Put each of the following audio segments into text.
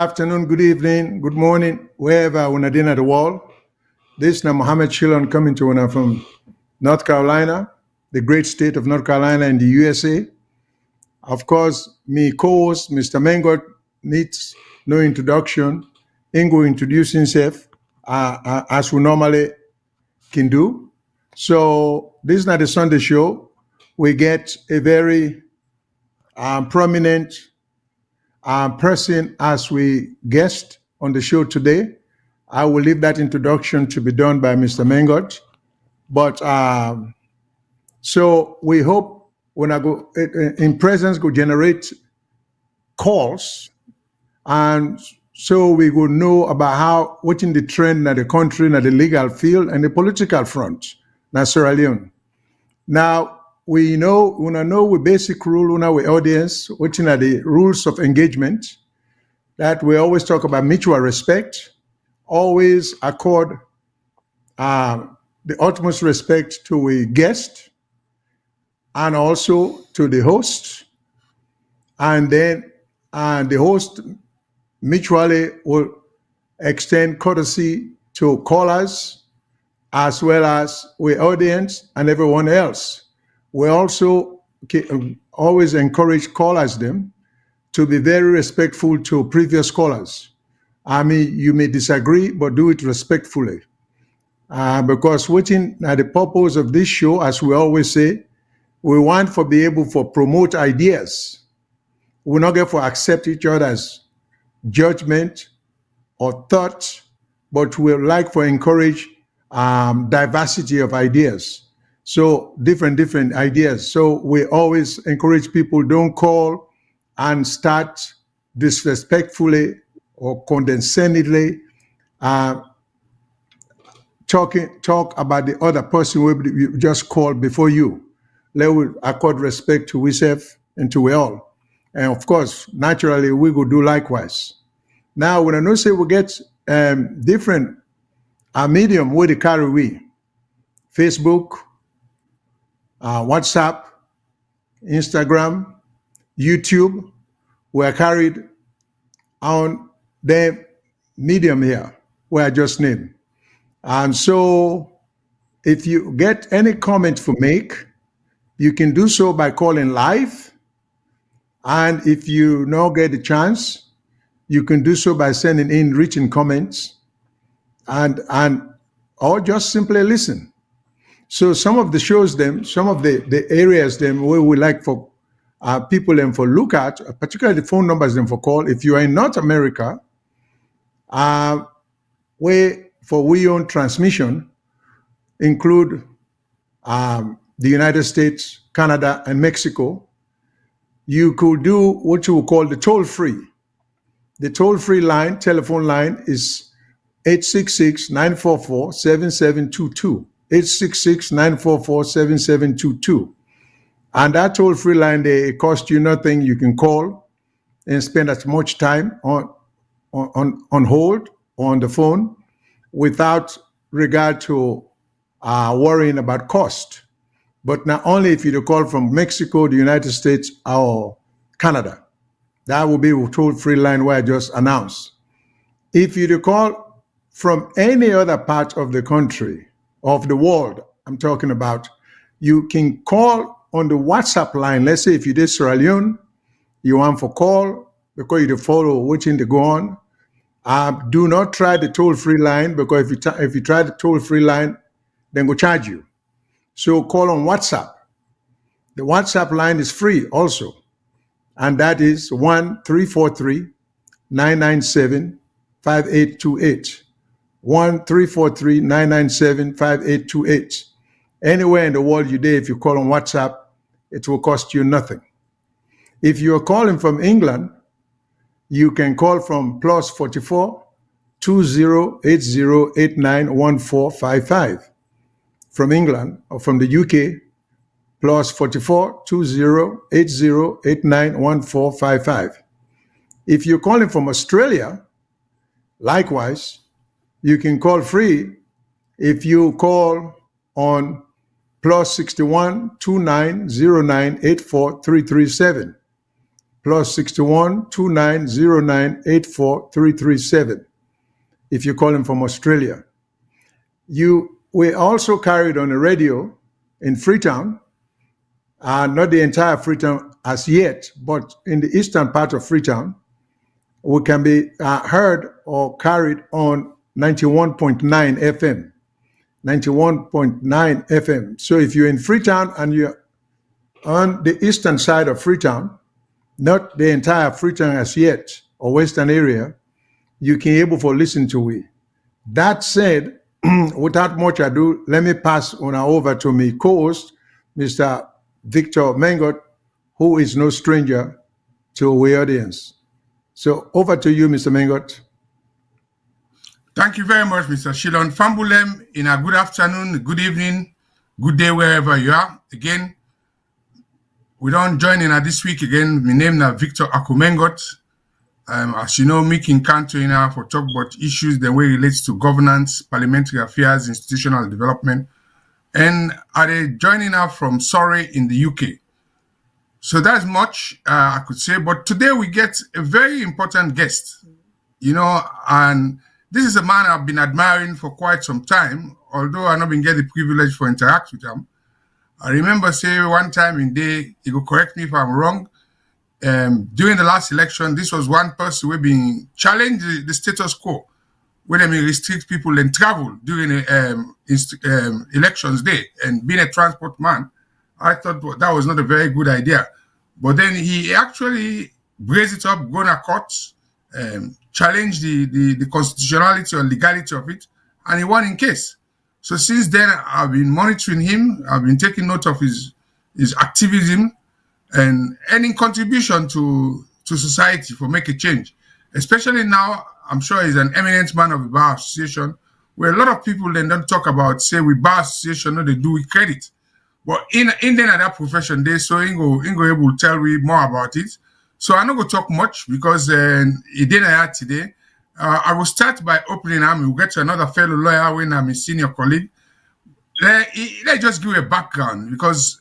Afternoon, good evening, good morning, wherever una dey in the world. This is Mohammed Shillon coming to una from North Carolina, the great state of North Carolina in the USA. Of course, me co-host, Mr. Mengot, needs no introduction. He will introduce himself as we normally can do. So this is not a Sunday show. We get a very prominent person as we guest on the show today. I will leave that introduction to be done by Mr. Mengot. But so we hope when I go in presence go generate calls, and so we will know about how what's in the trend in the country, in the legal field and the political front, na Sierra Leone. Now we know we basic rule we audience, which are the rules of engagement that we always talk about mutual respect, always accord the utmost respect to a guest and also to the host, and then the host mutually will extend courtesy to callers as well as we audience and everyone else. We also always encourage callers them to be very respectful to previous callers. I mean, you may disagree, but do it respectfully. Because waiting at the purpose of this show, as we always say, we want for be able for promote ideas. We're not going to accept each other's judgment or thoughts, but we like for encourage diversity of ideas. So different ideas. So we always encourage people don't call and start disrespectfully or condescendingly talk about the other person we just called before you. Let us accord respect to ourselves and to we all. And of course, naturally, we will do likewise. Now, when I know say we get different medium where they carry we, Facebook, WhatsApp, Instagram, YouTube, we are carried on the medium here, where I just named. And so if you get any comment to make, you can do so by calling live. And if you now get a chance, you can do so by sending in written comments and or just simply listen. So some of the shows them, some of the areas them where we like for people them for look at, particularly the phone numbers them for call. If you are in North America, where for we own transmission include the United States, Canada, and Mexico, you could do what you would call the toll-free. The toll-free line, telephone line is 866-944-7722. 866-944-7722. And that toll-free line, they cost you nothing. You can call and spend as much time on hold or on the phone without regard to worrying about cost. But not only if you call from Mexico, the United States, or Canada. That will be a toll-free line where I just announced. If you call from any other part of the country, of the world, I'm talking about, you can call on the WhatsApp line. Let's say if you did Sierra Leone, you want for call because you follow which in the go on. Do not try the toll-free line because if you try the toll-free line, then go charge you. So call on WhatsApp. The WhatsApp line is free also. And that is 1-343-997-5828. 1-343-997-5828. Anywhere in the world you dare, if you call on WhatsApp, it will cost you nothing. If you are calling from England, you can call from +44 2080891455 from England, or from the UK, +44 2080891455. If you're calling from Australia, likewise, you can call free if you call on +61 2909 84337. plus 61 2909 84337 if you're calling from Australia. We also carried on the radio in Freetown, not the entire Freetown as yet, but in the eastern part of Freetown, we can be heard or carried on 91.9 FM. 91.9 FM. So if you're in Freetown and you're on the eastern side of Freetown, not the entire Freetown as yet, or western area, you can able to listen to it. That said, without much ado, let me pass on over to my co-host, Mr. Victor Mengot, who is no stranger to our audience. So over to you, Mr. Mengot. Thank you very much, Mr. Shilon Fambulem. In a good afternoon, good evening, good day, wherever you are. Again, we don't join in this week again. My name is Victor Akumengot. As you know, me can count in for talk about issues the way it relates to governance, parliamentary affairs, institutional development, and are they joining us from Sorie in the UK. So that's much I could say. But today we get a very important guest, and this is a man I've been admiring for quite some time, although I've not been getting the privilege to interact with him. I remember saying one time in day, he could correct me if I'm wrong, during the last election, this was one person who been challenged the status quo, where they may restrict people and travel during elections day. And being a transport man, I thought that was not a very good idea. But then he actually raised it up, gone to court, challenged the constitutionality or legality of it, and he won in case. So since then, I've been monitoring him. I've been taking note of his activism and any contribution to society for make a change. Especially now, I'm sure he's an eminent man of the Bar Association, where a lot of people then don't talk about, say, with Bar Association, no, they do with credit. But in that profession, they so Ingo able to tell me more about it. So I'm not going to talk much because he didn't have today. I will start by opening him. We'll get to another fellow lawyer when I'm a senior colleague. Let's just give a background because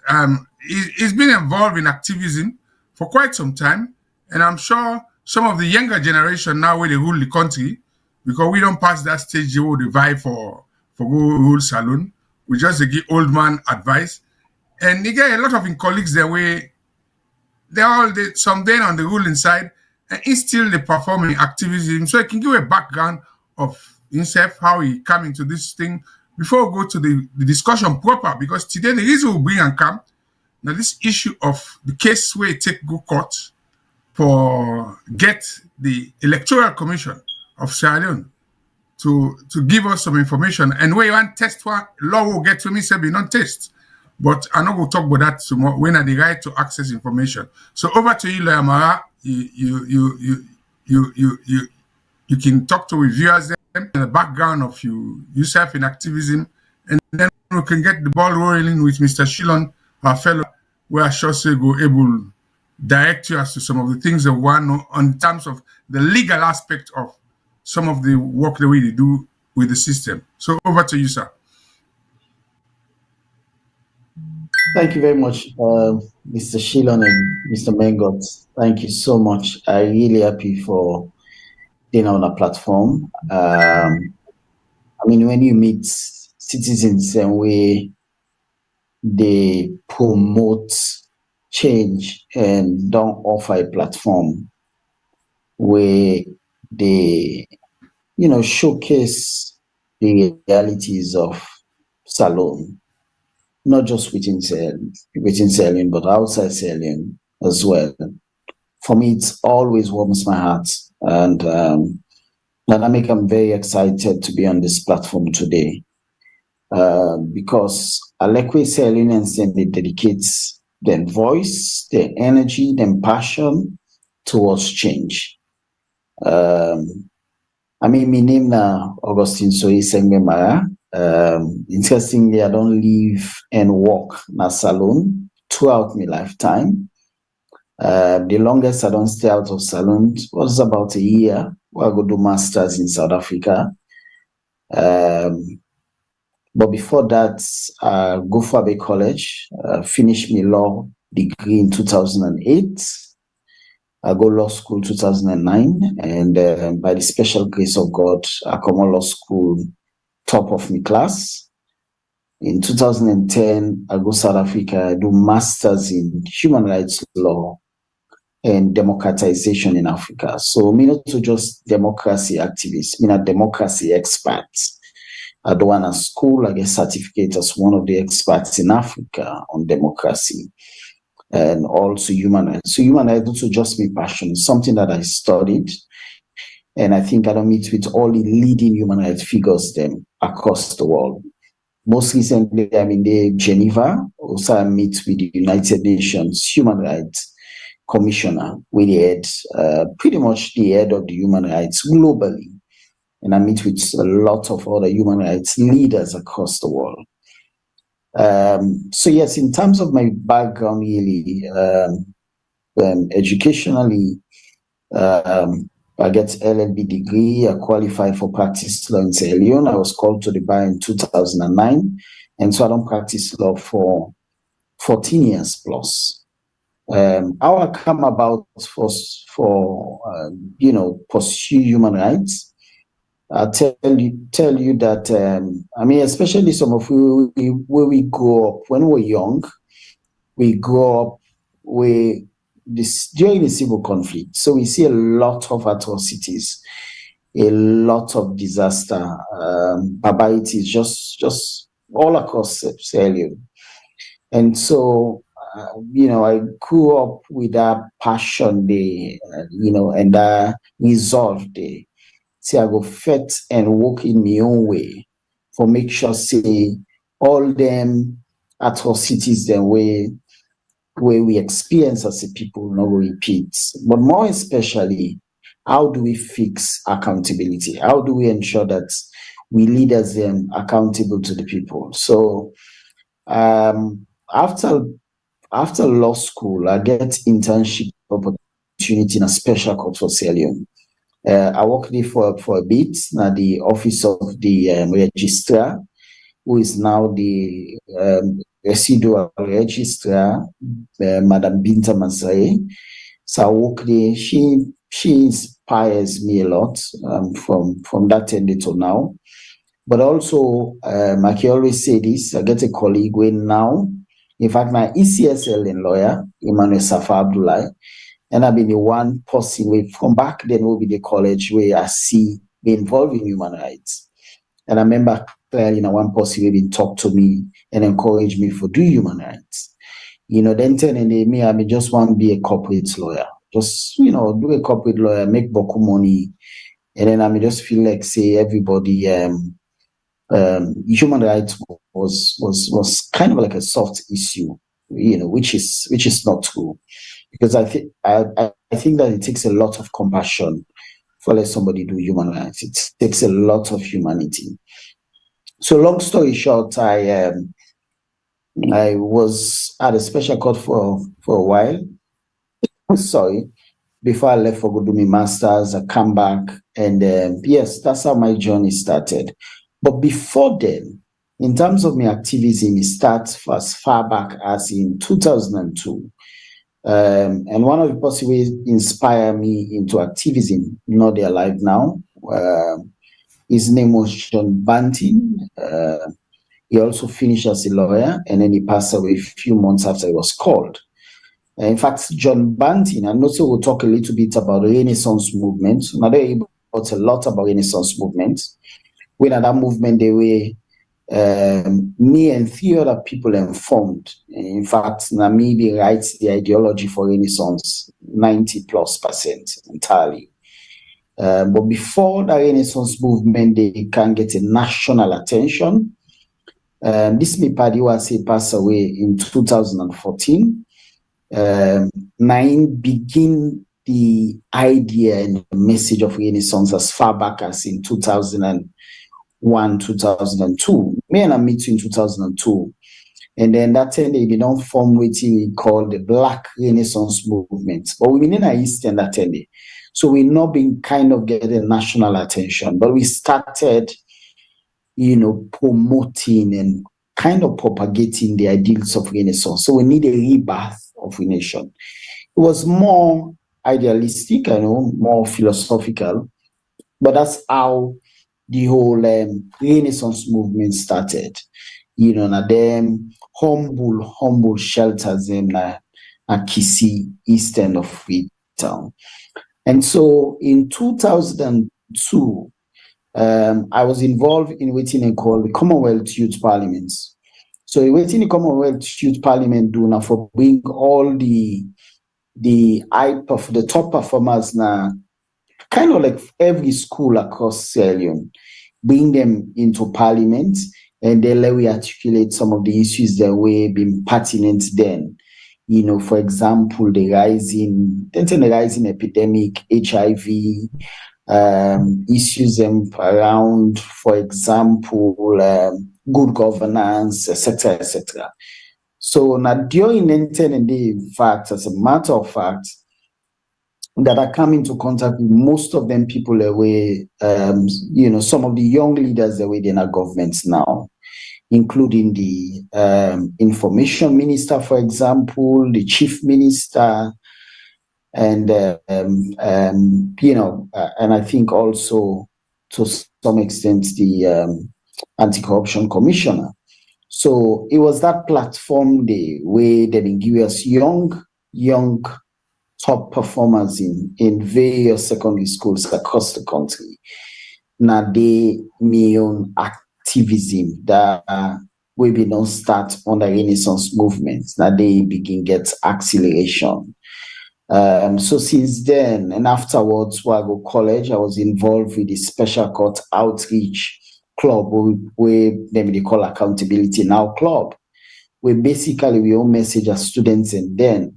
he's been involved in activism for quite some time. And I'm sure some of the younger generation now where they rule the country, because we don't pass that stage where they vie for go rule saloon. We just give old man advice. And they get a lot of colleagues there where some then on the ruling side and still they performing activism. So I can give a background of himself, how he come into this thing before we go to the discussion proper, because today the reason we bring and come now this issue of the case where it take go court for get the Electoral Commission of Sierra Leone to give us some information. And where you want test one, law will get to me, say be not test. But I'm not going to talk about that tomorrow. When are the right to access information? So over to you, Lawyer Marrah. You can talk to reviewers them in the background of yourself in activism, and then we can get the ball rolling with Mr. Shilon, our fellow, where I shall say go able direct you as to some of the things that one know on terms of the legal aspect of some of the work that we do with the system. So over to you, sir. Thank you very much, Mr. Shilon and Mr. Mengot. Thank you so much. I'm really happy for being on a platform. I mean, when you meet citizens and they promote change and don't offer a platform where they, showcase the realities of Salone. Not just within Sierra Leone, but outside Sierra Leone as well. For me, it always warms my heart. And I'm very excited to be on this platform today. Because I like where Sierra Leoneans they dedicate their voice, their energy, their passion towards change. My name now Augustine Sorie-Sengbe Marrah. Interestingly, I don't live and work in a salon throughout my lifetime. The longest I don't stay out of salon was about a year where I go do masters in South Africa. But before that, I go for Abbey College, finished my law degree in 2008. I go law school 2009, and by the special grace of God, I come out law school top of my class. In 2010, I go South Africa, I do masters in human rights law and democratization in Africa. So me not to just democracy activists, me not democracy experts. I do want a school, I get certificate as one of the experts in Africa on democracy and also human rights. So human rights also just my passion, something that I studied. And I think I don't meet with all the leading human rights figures them across the world. Most recently, I'm in the Geneva. Also, I meet with the United Nations Human Rights Commissioner, with the head, pretty much the head of the human rights globally. And I meet with a lot of other human rights leaders across the world. So yes, in terms of my background, really, educationally, I get LLB degree. I qualified for practice law in Sierra Leone. I was called to the bar in 2009, and so I don't practice law for 14 years plus. How I come about for pursue human rights. I tell you that I mean, especially some of you where we grow up when we're young, we grow up with this during the civil conflict. So we see a lot of atrocities, a lot of disaster, barbarities, just all across Sierra Leone. And so, I grew up with that passion there, and that resolve there. See, I go fit and walk in my own way for make sure, say, all them atrocities, the way we experience as a people no repeat. But more especially, how do we fix accountability? How do we ensure that we leaders them accountable to the people? So after law school, I get internship opportunity in a special court for Sierra Leone. I worked there for a bit at the office of the registrar, who is now the residual registrar, Madam Binta Masai. So I work there. She inspires me a lot from that time to now. But also, I can always say this, I get a colleague when now, in fact, my ECSL in lawyer, Emmanuel Safa Abdullah, and I've been the one person with, from back then will be the college where I see be involved in human rights. And I remember clearly one person will be talk to me and encourage me for do human rights. Then telling me I just want to be a corporate lawyer. Just, do a corporate lawyer, make boku money. And then I just feel like say everybody human rights was kind of like a soft issue, which is not true. Because I think that it takes a lot of compassion for let somebody do human rights. It takes a lot of humanity. So long story short, I was at a special court for a while. Sorry, before I left for go do my masters, I come back, and yes, that's how my journey started. But before then, in terms of my activism, it starts as far back as in 2002. And one of the people who inspired me into activism, not they're alive now. His name was John Banting. He also finished as a lawyer, and then he passed away a few months after he was called. In fact, John Banting, and also we'll talk a little bit about the Renaissance movement. Now they talked a lot about Renaissance movement. When at that movement, they were me and three other people informed. In fact, Namibia writes the ideology for Renaissance 90+% entirely. But before the Renaissance movement, they can get a national attention. This Mipadiwase passed away in 2014. Nine begin the idea and the message of Renaissance as far back as in 2001, 2002. Me and I meet in 2002. And then that time they don't form what we call the Black Renaissance movement. But we in our Eastern that time. So we're not being kind of getting national attention, but we started, promoting and kind of propagating the ideals of Renaissance. So we need a rebirth of a nation. It was more idealistic, I know, more philosophical, but that's how the whole Renaissance movement started. Na them humble shelters them na Kisi, eastern of Freetown. And so in 2002, I was involved in waiting and called the Commonwealth Youth Parliaments. So waiting the Commonwealth Youth Parliament do now for bring all the top performers now, kind of like every school across Sierra Leone, bring them into Parliament, and then let we articulate some of the issues that were being pertinent then. For example, the rising epidemic, HIV, issues around, for example, good governance, etc., etc. So now during the fact, as a matter of fact, that I come into contact with most of them people away, some of the young leaders away in our governments now, including the information minister, for example, the chief minister, and and I think also to some extent the anti-corruption commissioner. So it was that platform the way that they give us young top performers in various secondary schools across the country. Now they own activism that we be don't start on the Renaissance movement. Now they begin get acceleration. So since then and afterwards, while I go college, I was involved with the special court outreach club, where they call Accountability Now Club, where basically we all message as students and then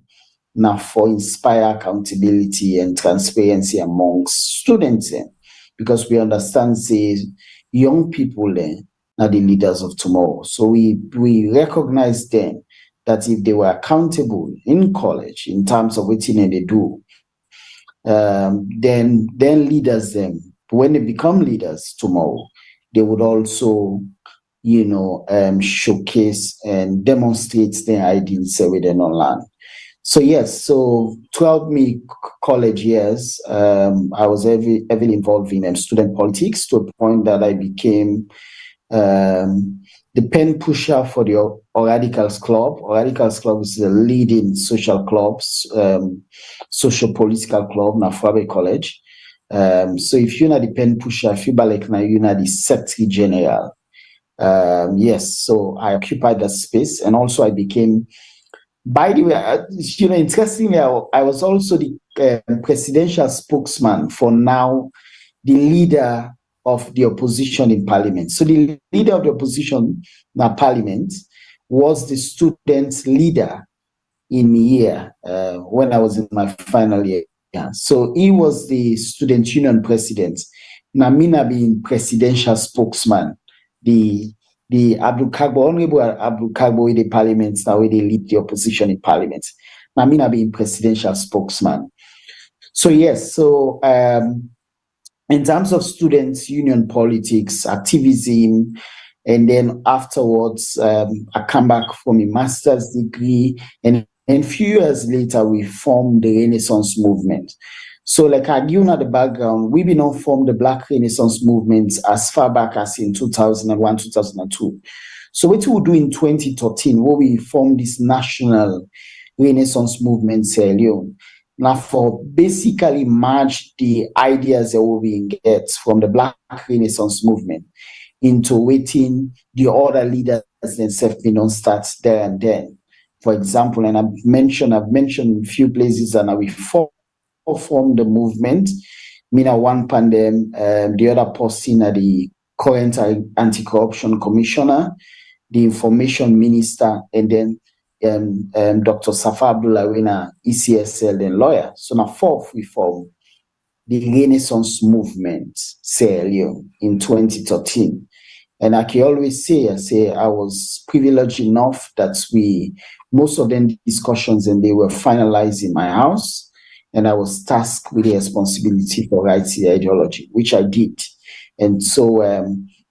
now for inspire accountability and transparency amongst students, because we understand say young people are the leaders of tomorrow. So we recognize them that if they were accountable in college in terms of what they do, then leaders them, when they become leaders tomorrow, they would also showcase and demonstrate their ideals within online. So yes, so throughout my college years, I was heavily involved in student politics to a point that I became the pen pusher for the Radicals Club. Radicals Club is the leading social clubs, social political club na Fabe College. So if you're not the pen pusher, I feel like now you're not the secretary general. Yes, so I occupied that space, and also I became. By the way, interestingly, I was also the presidential spokesman for now the leader of the opposition in parliament. So the leader of the opposition in parliament was the student leader in year when I was in my final year. So he was the student union president. Namina being presidential spokesman, the Abdul Kagbo, Honorable Abdul Kagbo in the parliament, now they lead the opposition in parliament. Namina being presidential spokesman. So yes, so in terms of students, union politics, activism, and then afterwards, I come back from a master's degree, and a few years later, we formed the Renaissance movement. So like I give you the background, we been on formed the Black Renaissance movement as far back as in 2001, 2002. So what we do in 2013, where we formed this national Renaissance movement, Sierra Leone, now for basically merge the ideas that we get from the Black Renaissance movement into waiting the other leaders themselves don't start there and then. For example, and I've mentioned a few places, and we formed the movement. Mina one pandem, the other person at the current anti-corruption commissioner, the information minister, and then Dr. Safa Abdullah, ECSL and lawyer. So now fourth, we formed the Renaissance movement, Sierra Leone, in 2013. And I can always say, I was privileged enough that most of them discussions and they were finalized in my house. And I was tasked with the responsibility for writing the ideology, which I did. And so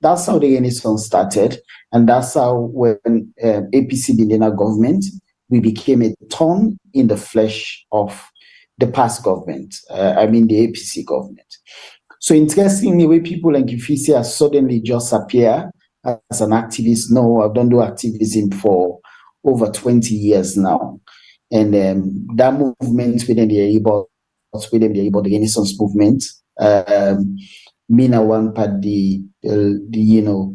that's how the Renaissance started. And that's how when APC became a government, we became a thorn in the flesh of the past government, I mean the APC government. So interestingly, where people like Ifisia suddenly just appear as an activist. No, I've done do activism for over 20 years now. And that movement within the the Renaissance movement, Mina one part the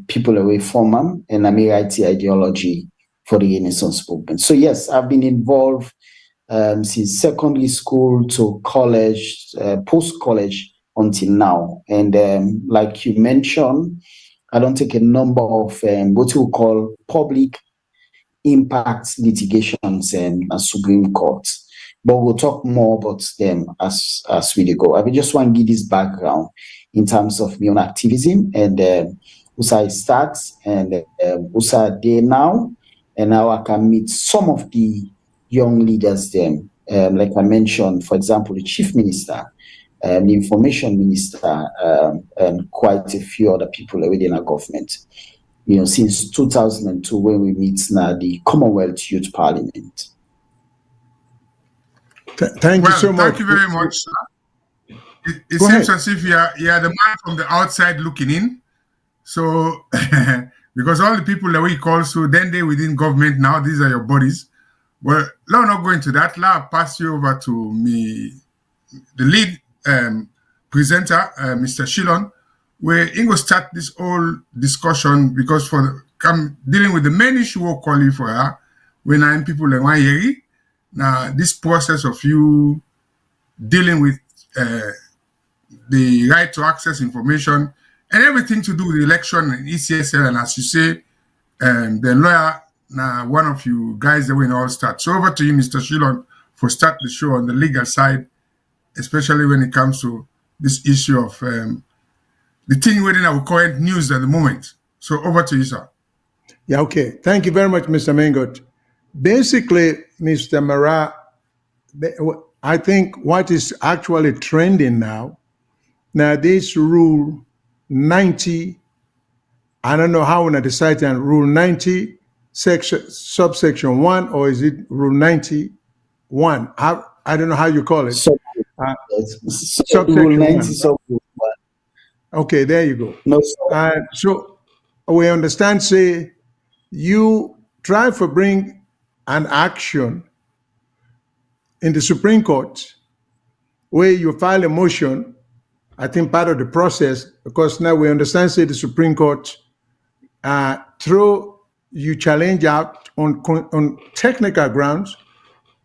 people away from them and Amirati ideology for the Renaissance movement. So yes, I've been involved since secondary school to college, post-college until now. And like you mentioned, I don't take a number of what we call public impact litigations and Supreme Court. But we'll talk more about them as we go. I just want to give this background in terms of my own activism and USA start and USA day now. And now I can meet some of the young leaders then. Like I mentioned, for example, the chief minister, the information minister, and quite a few other people within our government. Since 2002 when we meet now the Commonwealth Youth Parliament. Thank you so much. Thank you very much. It seems as if you are the man from the outside looking in. So, because all the people that we call, so then they within government now, these are your bodies. Well, let me not go into that. Let me pass you over to me, the lead presenter, Mr. Shillon, where he will start this whole discussion because dealing with the main issue we'll call you for her, when I'm people in one year. Now, this process of you dealing with the right to access information and everything to do with the election and ECSL, and as you say, the lawyer, now one of you guys that will all start. So over to you, Mr. Shillon, for start the show on the legal side, especially when it comes to this issue of the thing within our current news at the moment. So over to you, sir. Yeah, okay. Thank you very much, Mr. Mengot. Basically, Mr. Marrah, I think what is actually trending now this rule 90, I don't know how when I decide on rule 90, subsection 1, or is it rule 91? I don't know how you call it. Subsection rule 90, subsection 1. Okay, there you go. No, so we understand, say, you try to bring an action in the Supreme Court where you file a motion, I think part of the process, because now we understand, say, the Supreme Court, through you challenge out on technical grounds,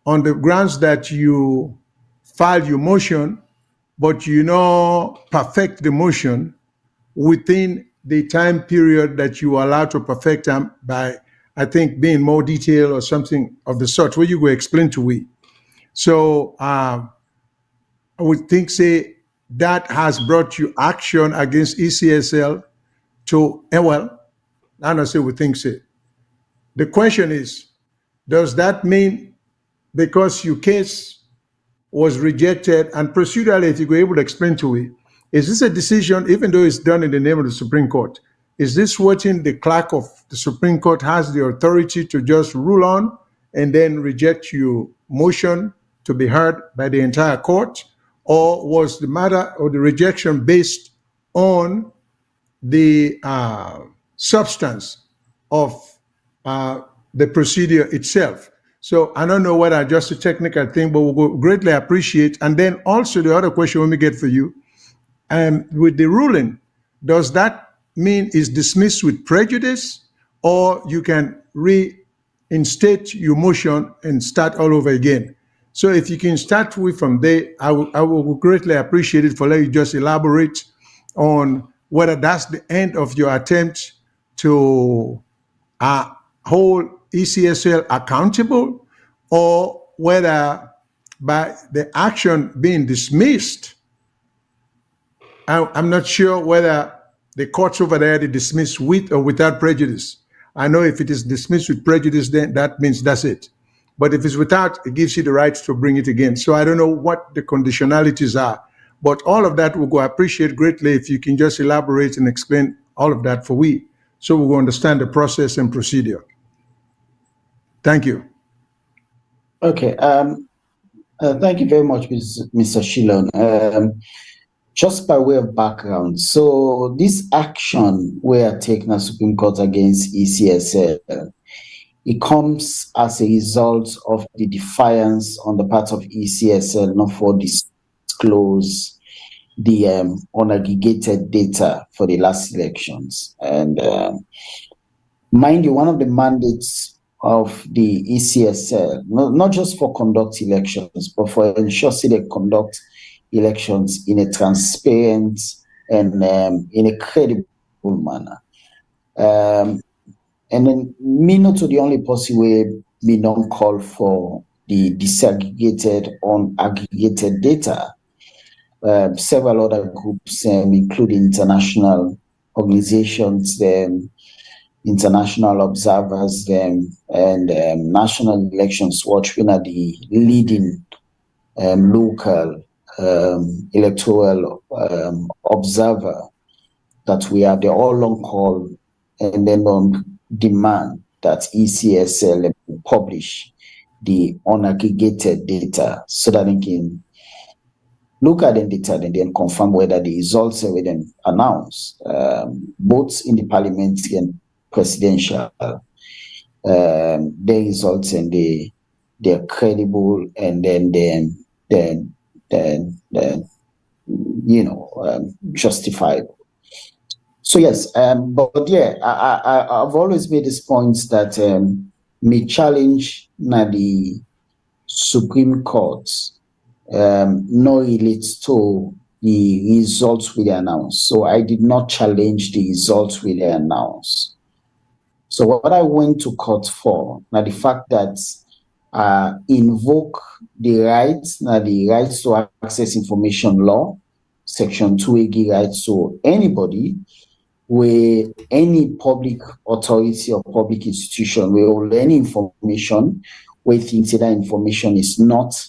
on the grounds that you file your motion, but you perfect the motion within the time period that you are allowed to perfect them by, I think, being more detailed or something of the sort, where you go explain to we. So I would think, say, that has brought you action against ECSL to, well, I don't say we think so. The question is, does that mean because your case was rejected and procedurally, if you were able to explain to me, is this a decision, even though it's done in the name of the Supreme Court, is this what the clerk of the Supreme Court has the authority to just rule on and then reject your motion to be heard by the entire court? Or was the matter or the rejection based on the substance of the procedure itself? So I don't know whether just a technical thing, but we'll greatly appreciate. And then also the other question let me get for you, with the ruling, does that mean it's dismissed with prejudice, or you can reinstate your motion and start all over again? So if you can start with from there, I will greatly appreciate it for letting you just elaborate on whether that's the end of your attempt to hold ECSL accountable, or whether by the action being dismissed, I'm not sure whether the courts over there, they dismiss with or without prejudice. I know if it is dismissed with prejudice, then that means that's it. But if it's without, it gives you the right to bring it again. So I don't know what the conditionalities are, but all of that we will appreciate greatly if you can just elaborate and explain all of that for we, so we will understand the process and procedure. Thank you. Okay. Thank you very much, Mr. Shillon. Just by way of background, so this action we are taking as Supreme Court against ECSL, it comes as a result of the defiance on the part of ECSL not for disclose the unaggregated data for the last elections. And mind you, one of the mandates of the ECSL, not just for conduct elections, but for ensure they conduct elections in a transparent and in a credible manner. And then me not to the only possible way me don't call for the disaggregated, unaggregated data. Several other groups, including international organizations, international observers, and National Elections Watch, are the leading local electoral observer that we are. They're all on call and then on demand that ECSL publish the unaggregated data so that they can look at the data and then confirm whether the results are then announced, both in the parliamentary and presidential, the results and they're credible and then justifiable. So yes, but yeah, I've always made this point that me challenge na the Supreme Court no relates to the results we announced. So I did not challenge the results we announced. So what I went to court for, now the fact that invoke the rights, now the rights to access information law, section 2 give rights to anybody where any public authority or public institution will hold any information where thinks that information is not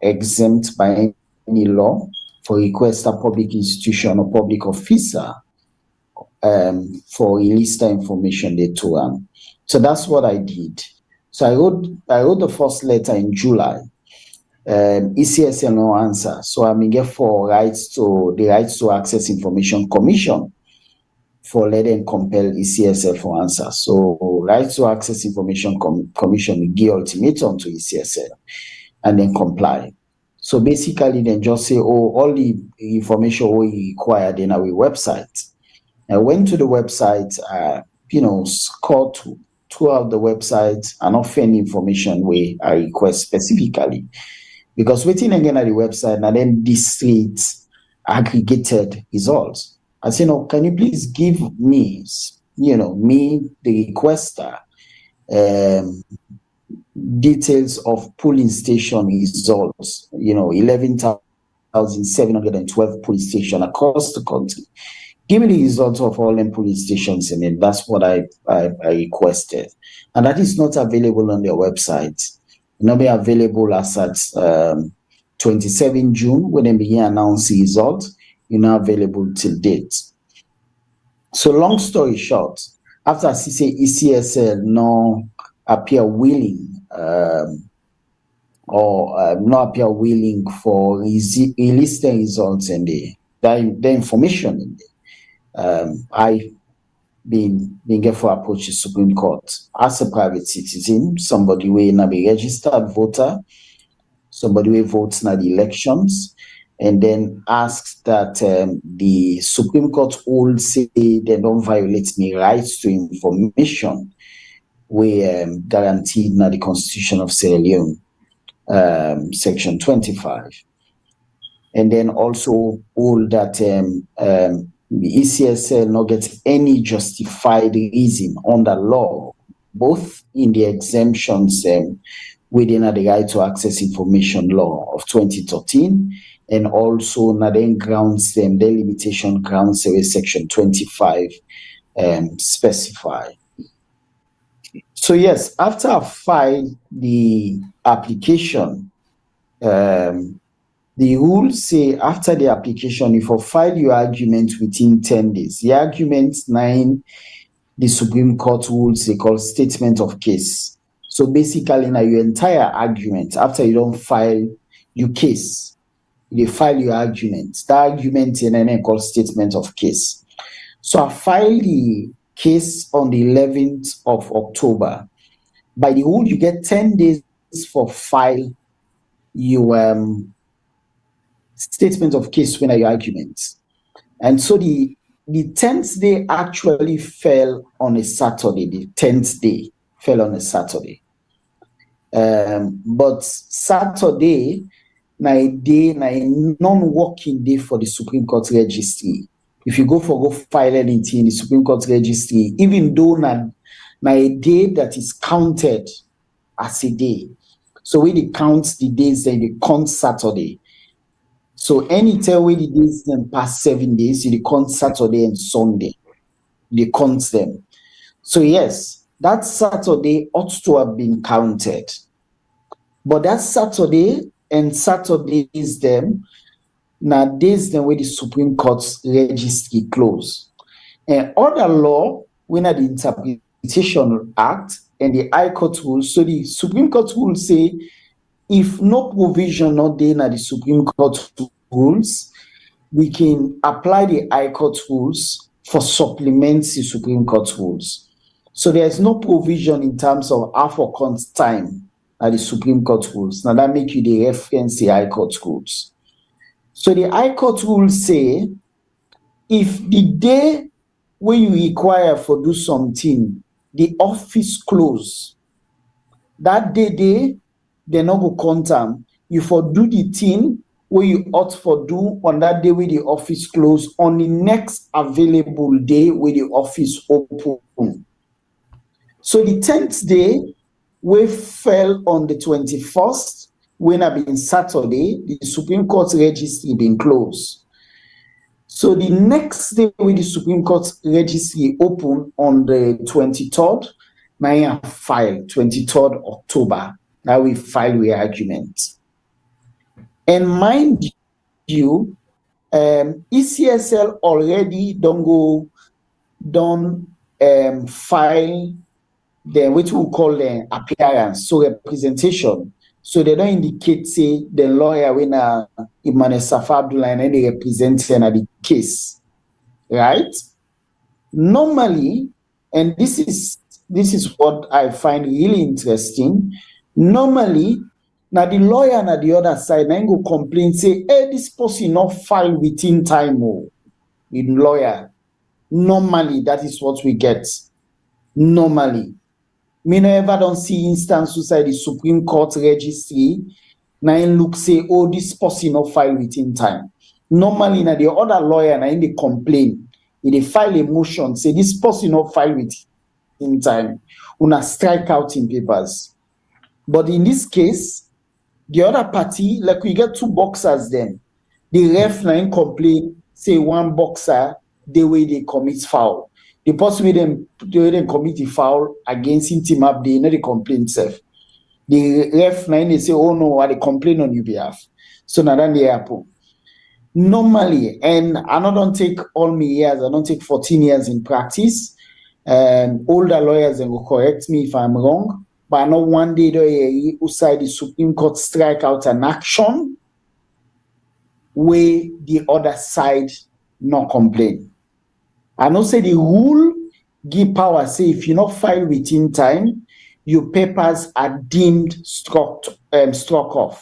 exempt by any law for request a public institution or public officer for release the information they to So that's what I did. So I wrote the first letter in July. ECSL no answer. So I get for the rights to access information commission for let them compel ECSL for answer. So rights to access information commission give ultimatum to ECSL and then comply. So basically then just say, all the information we require in our website. I went to the website, scored throughout the website and offer any information we I request specifically. Because waiting again at the website and then districts aggregated results. I say, no, can you please give me, me, the requester, details of polling station results, 11,712 polling stations across the country. Give me the results of all them polling stations, and then that's what I requested. And that is not available on their website. Not be available as at 27 June when they begin announcing the results. You're not available till date. So long story short, after ECSL no appear willing or not appear willing for release the results and the information in there, I been get for approach the Supreme Court as a private citizen, somebody who not be registered voter, somebody who votes in the elections, and then asks that the Supreme Court will say they don't violate my rights to information we guaranteed in the Constitution of Sierra Leone, section 25. And then also all that the ECSL not get any justified reason under law, both in the exemptions within the right to access information law of 2013, and also then grounds the limitation grounds section 25 specify. So yes, after I filed the application, the rules say after the application, if you file your argument within 10 days, the argument 9, the Supreme Court rules they call statement of case. So basically now your entire argument, after you don't file your case. You file your argument. That argument in an called statement of case. So I filed the case on the 11th of October. By the rule, you get 10 days for file your statement of case when your arguments. And so the 10th day actually fell on a Saturday. The 10th day fell on a Saturday. But Saturday, na a non-working day for the Supreme Court registry. If you go file anything in the Supreme Court registry, even though na a day that is counted as a day. So when they count the days, then they count Saturday. So anytime when the days then pass 7 days, they count Saturday and Sunday. They count them. So yes, that Saturday ought to have been counted. But that Saturday and Saturdays them, now days then where the Supreme Court's registry close. And other law, when at the Interpretation Act and the High Court rules, so the Supreme Court will say, if no provision not there at the Supreme Court rules, we can apply the High Court rules for supplements the Supreme Court rules. So there is no provision in terms of half or count time at the Supreme Court rules. Now that make you the reference the High Court rules. So the High Court rules say, if the day when you require for do something, the office close, that day they not go count them. You for do the thing where you ought for do on that day where the office close on the next available day where the office open. So the 10th day, we fell on the 21st, when I been Saturday, the Supreme Court registry been closed. So the next day when the Supreme Court registry open on the 23rd, now I file 23rd October. Now we file the argument. And mind you, ECSL already don't file the what we call the appearance, so representation. So they don't indicate say the lawyer when Imane Safa Abdullah and they represent the case, right? Normally, and this is what I find really interesting. Normally, now the lawyer on the other side now go complain say, hey, this person not file within time. In lawyer, normally that is what we get. Normally. Me never don't see instance inside the Supreme Court registry. Now look say, oh, this person not file within time. Normally, now the other lawyer now in the complain, they file a motion, say this person not file within time. Una strike out in papers. But in this case, the other party, like we get two boxers then. The ref now complain, say one boxer, the way they commit foul. The person with them commit a foul against him up, they know the complaint self. The ref now they say, oh no, I complain on your behalf. So now then they happen. Normally, and I don't take all my years, I don't take 14 years in practice. Older lawyers will correct me if I'm wrong, but I know one day they outside the Supreme Court strike out an action where the other side not complain. I know say the rule give power, say if you not file within time, your papers are deemed struck out.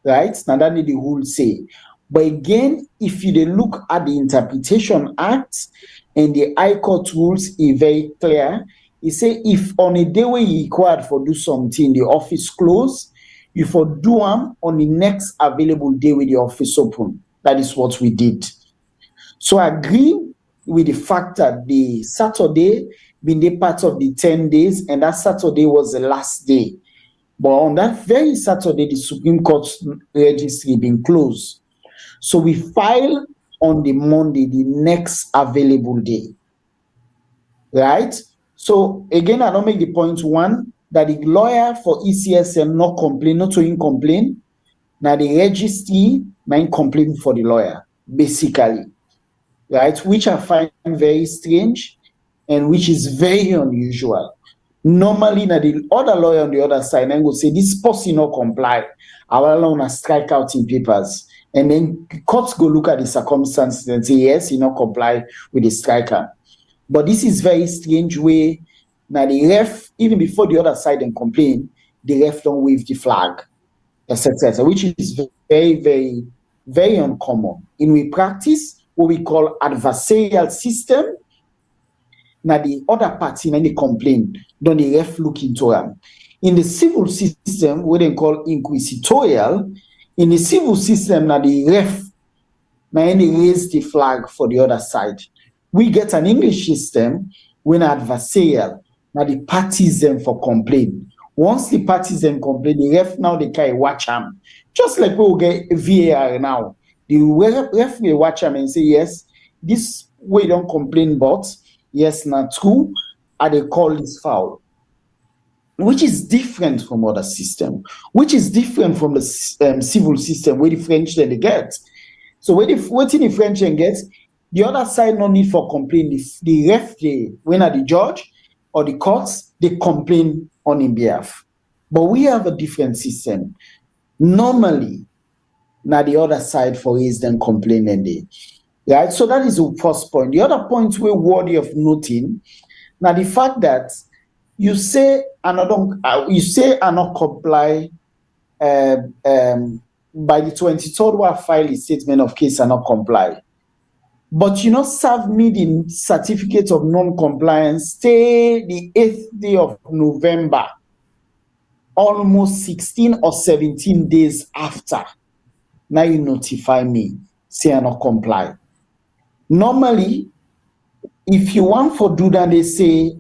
Right? Now that the rule say. But again, if you look at the Interpretation Act and the High Court rules is very clear. It say if on a day where you required for do something, the office close, you for do them on the next available day with the office open. That is what we did. So I agree with the fact that the Saturday been the part of the 10 days, and that Saturday was the last day. But on that very Saturday, the Supreme Court registry been closed. So we file on the Monday, the next available day. Right? So again, I don't make the point one, that the lawyer for ECSL not complain, not to him complain. Now the registry might complain for the lawyer, basically. Right, which I find very strange and which is very unusual. Normally, na the other lawyer on the other side and go say this person not comply. I will allow na strike out in papers. And then courts go look at the circumstances and say, yes, he not comply with the striker. But this is very strange way. Now the ref, even before the other side and complain, the ref don't wave the flag, etc., which is very, very, very uncommon. In we practice what we call adversarial system. Now the other party when they complain, don't the ref look into them. In the civil system, what they call inquisitorial, in the civil system, now the ref now they raise the flag for the other side. We get an English system when adversarial. Now the parties them for complaint. Once the parties them complain, the ref now they can watch them. Just like we will get VAR now. The ref will watch them and say, yes, this way don't complain, but yes, not true, and they call this foul. Which is different from other system, which is different from the civil system where the French then they get. So when the French then get, the other side no need for complaint. The ref, when are the judge or the courts, they complain on in behalf. But we have a different system. Normally, now the other side for is then complain and they, right? So that is the first point. The other point we're worthy of noting. Now the fact that you say I not comply by the 23rd we file a statement of case and not comply. But you not serve me the certificate of non-compliance, stay the 8th day of November, almost 16 or 17 days after. Now you notify me, say I not comply. Normally, if you want for do that, they say,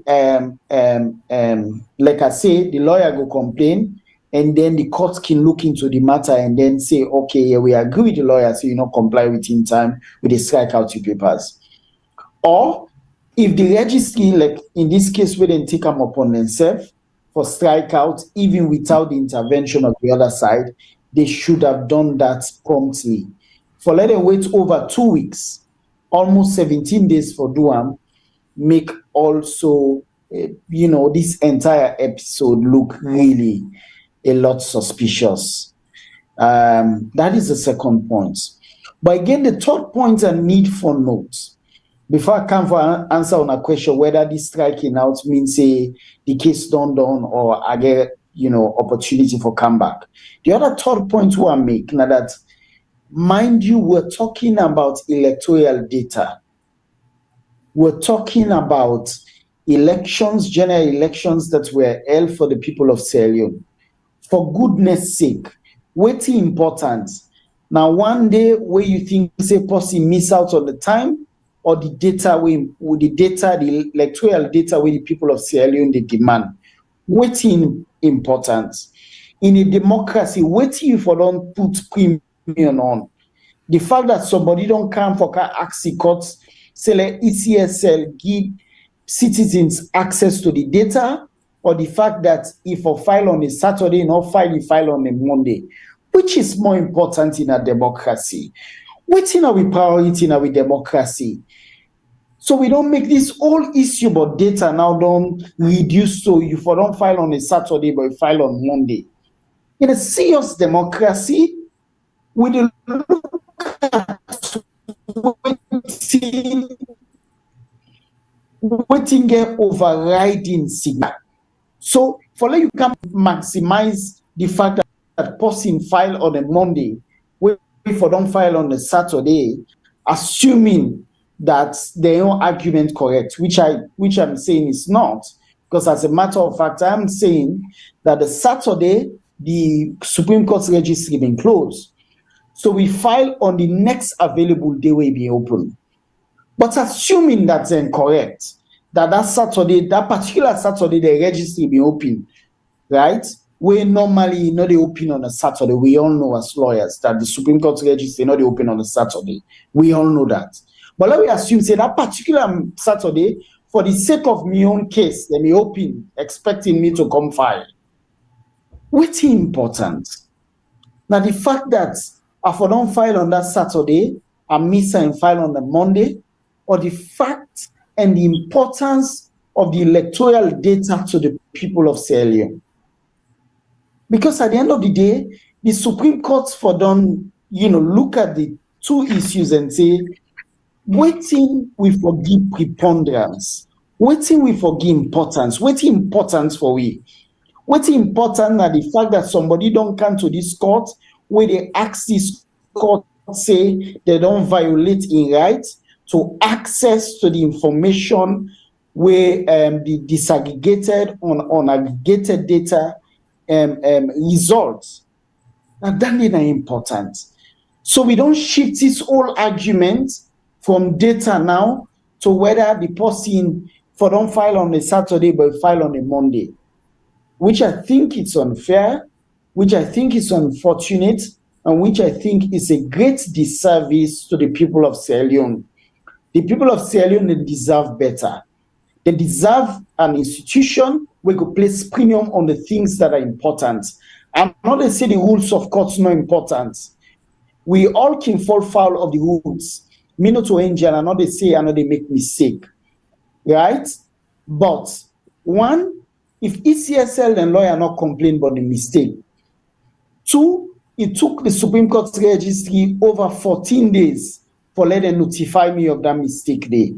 like I say, the lawyer go complain, and then the court can look into the matter and then say, okay, yeah, we agree with the lawyer, so you not comply within time with the strike out your papers. Or if the registry, like in this case, we then take them upon themselves for strike out, even without the intervention of the other side, they should have done that promptly. For let them wait over 2 weeks, almost 17 days for Duam, make also, this entire episode look really a lot suspicious. That is the second point. But again, the third point I need for notes. Before I come for an answer on a question whether this striking out means say the case done or I get opportunity for comeback. The other third point we make now that, mind you, we're talking about electoral data. We're talking about elections, general elections that were held for the people of Sierra Leone. For goodness sake, what's important? Now, one day where you think say person miss out on the time or the data the electoral data where the people of Sierra Leone they demand. What's important? In a democracy, what if you don't put premium on? The fact that somebody don't come for ask the courts, say like ECSL give citizens access to the data, or the fact that if I file on a Saturday, not file on a Monday, which is more important in a democracy? What's in our priority in our democracy? So we don't make this whole issue about data now don't reduce so you for don't file on a Saturday but you file on Monday. In a serious democracy, we look at waiting get overriding signal. So for let you can maximize the fact that person file on a Monday, wait for don't file on a Saturday, assuming that their own argument correct, which I'm saying is not, because as a matter of fact, I'm saying that the Saturday the Supreme Court's registry been closed. So we file on the next available day will be open. But assuming that's incorrect, that particular Saturday, the registry be open, right? We normally not they open on a Saturday. We all know as lawyers that the Supreme Court registry not they open on a Saturday. We all know that. But let me assume say that particular Saturday, for the sake of my own case, they may open, expecting me to come file. What's important? Now the fact that if I don't file on that Saturday, I miss and file on the Monday, or the fact and the importance of the electoral data to the people of Sierra Leone. Because at the end of the day, the Supreme Court for done, look at the two issues and say, waiting we forgive preponderance, waiting we forgive importance, waiting importance for we. What's important are the fact that somebody don't come to this court where they ask this court say they don't violate in rights to access to the information where the disaggregated on aggregated data results. Now that is important. So we don't shift this whole argument from data now to whether the person for don't file on a Saturday but file on a Monday, which I think is unfair, which I think is unfortunate, and which I think is a great disservice to the people of Sierra Leone. The people of Sierra Leone, they deserve better. They deserve an institution where we place premium on the things that are important. I'm not to say the rules of courts not important. We all can fall foul of the rules. Me not to angel, I know they say, I know they make mistake, right? But one, if ECSL and lawyer not complain about the mistake. Two, it took the Supreme Court registry over 14 days for let them notify me of that mistake day.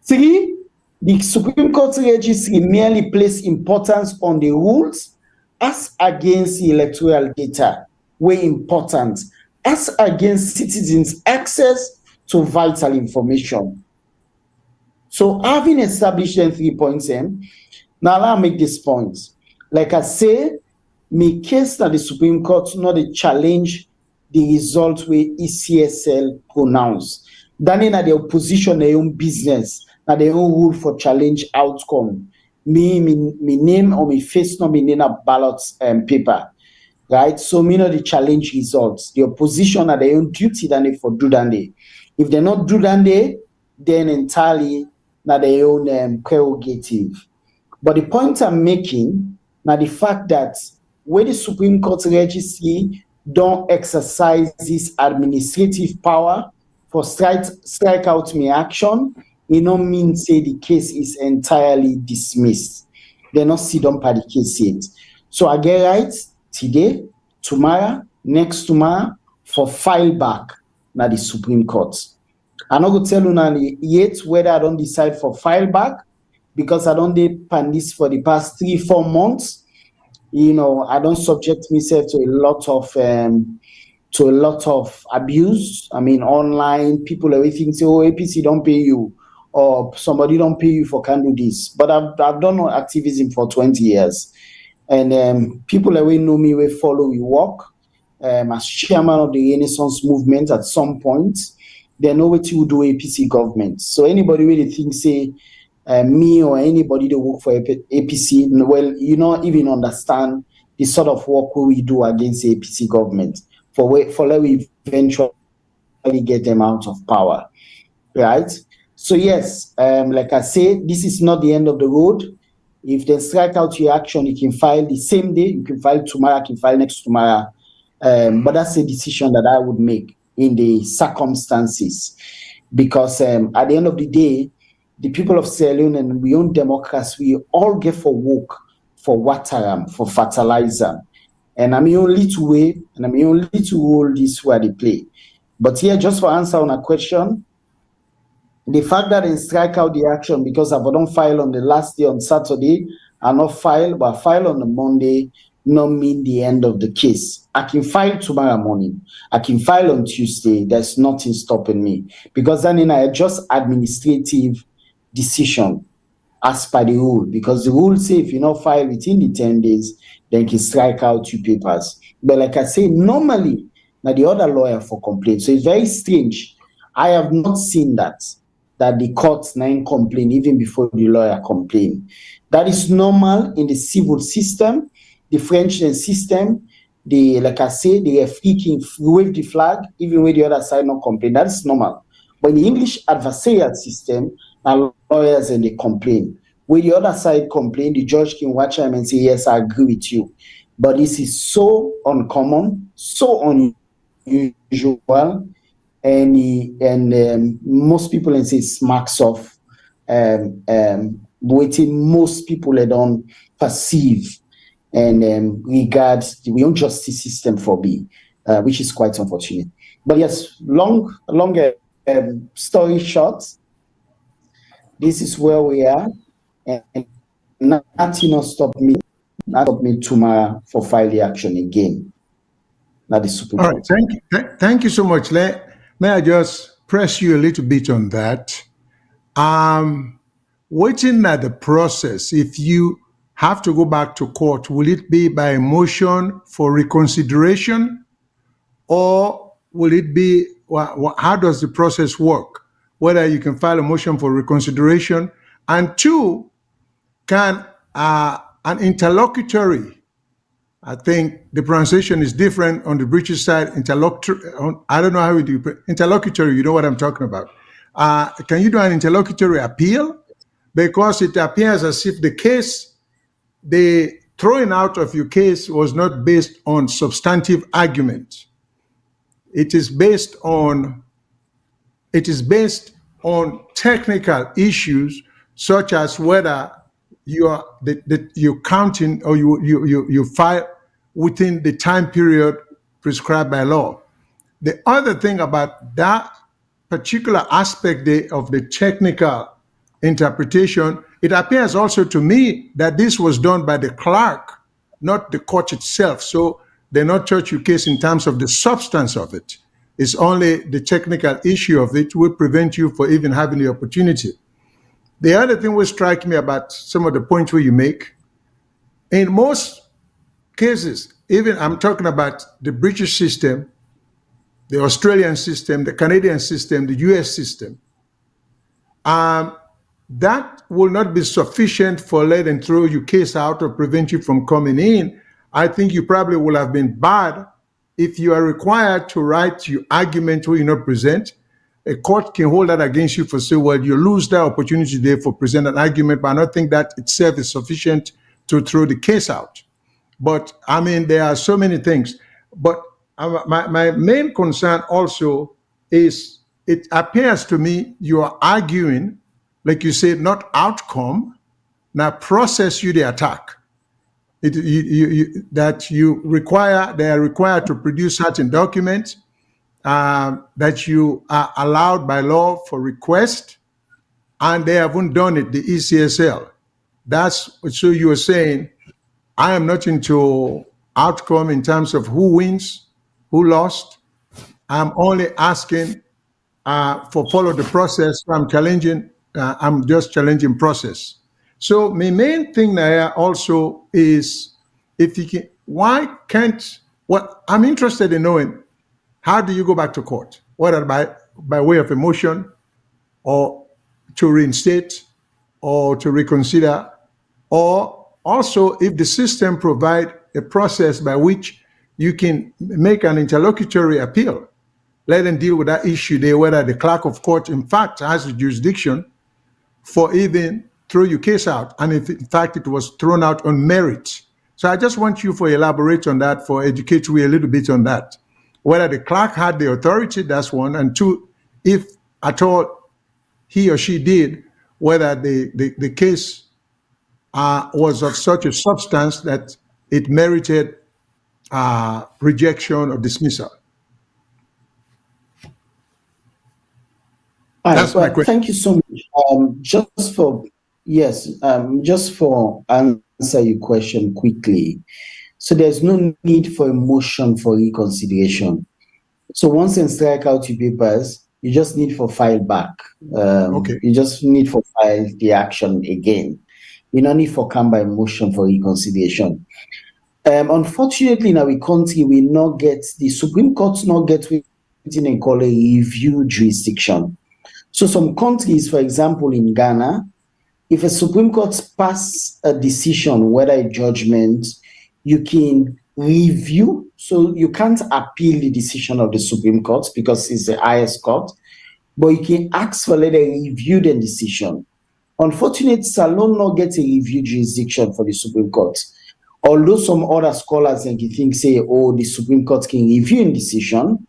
Three, the Supreme Court registry merely placed importance on the rules as against the electoral data, were important, as against citizens' access to vital information. So having established them 3 points, now I'll make this point. Like I say, my case that the Supreme Court not a challenge the result where ECSL pronounced. Then in the opposition, their own business, now their own rule for challenge outcome. Me name or my face not me name a ballot paper. Right? So me know the challenge results. The opposition are their own duty than they for do than they. If they not do than they, then entirely now their own prerogative. But the point I'm making now the fact that when the Supreme Court registry don't exercise this administrative power for strike out me action, it don't mean say the case is entirely dismissed. They not sit down by the case yet. So I get right today, tomorrow, next tomorrow for file back now the Supreme Court. I'm not going to tell you now yet whether I don't decide for file back because I don't depend this for the past 3-4 months. I don't subject myself to a lot of abuse. I mean, online people everything say, "Oh, APC don't pay you," or somebody don't pay you for can do this. But I've done activism for 20 years, and people that we know me, we follow, we walk. As chairman of the Renaissance movement, at some point, they know what you do APC government. So anybody really thinks say. Me or anybody that work for APC, well, you not even understand the sort of work we do against the APC government for let we eventually get them out of power, right? So yes, like I say, this is not the end of the road. If they strike out your action, you can file the same day, you can file tomorrow, you can file next tomorrow. But that's a decision that I would make in the circumstances, because at the end of the day, the people of Sierra Leone and we own democracy, we all get for work, for water, for fertilizer. And I'm only to wait, and I'm only to hold this where they play. But here, just for answer on a question, the fact that they strike out the action because I don't file on the last day on Saturday, I not file, but file on the Monday, not mean the end of the case. I can file tomorrow morning. I can file on Tuesday. There's nothing stopping me because then I just administrative decision as per the rule, because the rule say if you not file within the 10 days, then you can strike out 2 papers. But like I say, normally, now the other lawyer for complaint. So it's very strange. I have not seen that the courts now complain even before the lawyer complain. That is normal in the civil system, the French system. Like I say, the referee can wave the flag even when the other side not complain. That is normal. But in the English adversarial system, now lawyers and they complain. When the other side complain, the judge can watch them and say, "Yes, I agree with you." But this is so uncommon, so unusual, and most people say smacks of waiting most people don't perceive and regard the own justice system for me, which is quite unfortunate. But yes, longer story short, this is where we are, and nothing not stop me tomorrow for file the action again. Not the Supreme All right, Court. thank you so much. May I just press you a little bit on that? Waiting at the process, if you have to go back to court, will it be by a motion for reconsideration, or will it be, how does the process work? Whether you can file a motion for reconsideration, and two, can an interlocutory, I think the pronunciation is different on the British side, I don't know how we do interlocutory, you know what I'm talking about. Can you do an interlocutory appeal? Because it appears as if the throwing out of your case was not based on substantive argument. It is based on technical issues, such as whether you're counting, or you file within the time period prescribed by law. The other thing about that particular aspect of the technical interpretation, it appears also to me that this was done by the clerk, not the court itself. So they're not touch your case in terms of the substance of it. It's only the technical issue of it will prevent you for even having the opportunity. The other thing will strike me about some of the points where you make, in most cases, even I'm talking about the British system, the Australian system, the Canadian system, the US system, that will not be sufficient for letting throw your case out or prevent you from coming in. I think you probably will have been bad if you are required to write your argument where you not present. A court can hold that against you for say, well, you lose that opportunity there for present an argument, but I don't think that itself is sufficient to throw the case out. But I mean, there are so many things. But my main concern also is, it appears to me you are arguing, like you said, not outcome. Now process you the attack. That they are required to produce certain documents, that you are allowed by law for request, and they haven't done it, the ECSL. That's so you are saying, I am not into outcome in terms of who wins, who lost. I'm only asking for follow the process. So I'm just challenging process. So my main thing there also is, if you can, why can't, what I'm interested in knowing, how do you go back to court? Whether by way of a motion, or to reinstate, or to reconsider, or also if the system provide a process by which you can make an interlocutory appeal, let them deal with that issue there, whether the clerk of court in fact has the jurisdiction for even throw your case out, and if in fact it was thrown out on merit. So I just want you to elaborate on that, for educate me a little bit on that. Whether the clerk had the authority, that's one, and two, if at all he or she did, whether the case was of such a substance that it merited rejection or dismissal. All That's right, my well, question. thank you so much. Just for answer your question quickly. So there's no need for a motion for reconsideration. So once you strike out your papers, you just need for file back. Okay. You just need for file the action again. You don't need for come by motion for reconsideration. Unfortunately, in our country, we not get the Supreme Court not get within a call a review jurisdiction. So some countries, for example, in Ghana, if a Supreme Court pass a decision, whether a judgment, you can review. So you can't appeal the decision of the Supreme Court because it's the highest court, but you can ask for let them review the decision. Unfortunately, Salon not get a review jurisdiction for the Supreme Court. Although some other scholars and think say, oh, the Supreme Court can review a decision,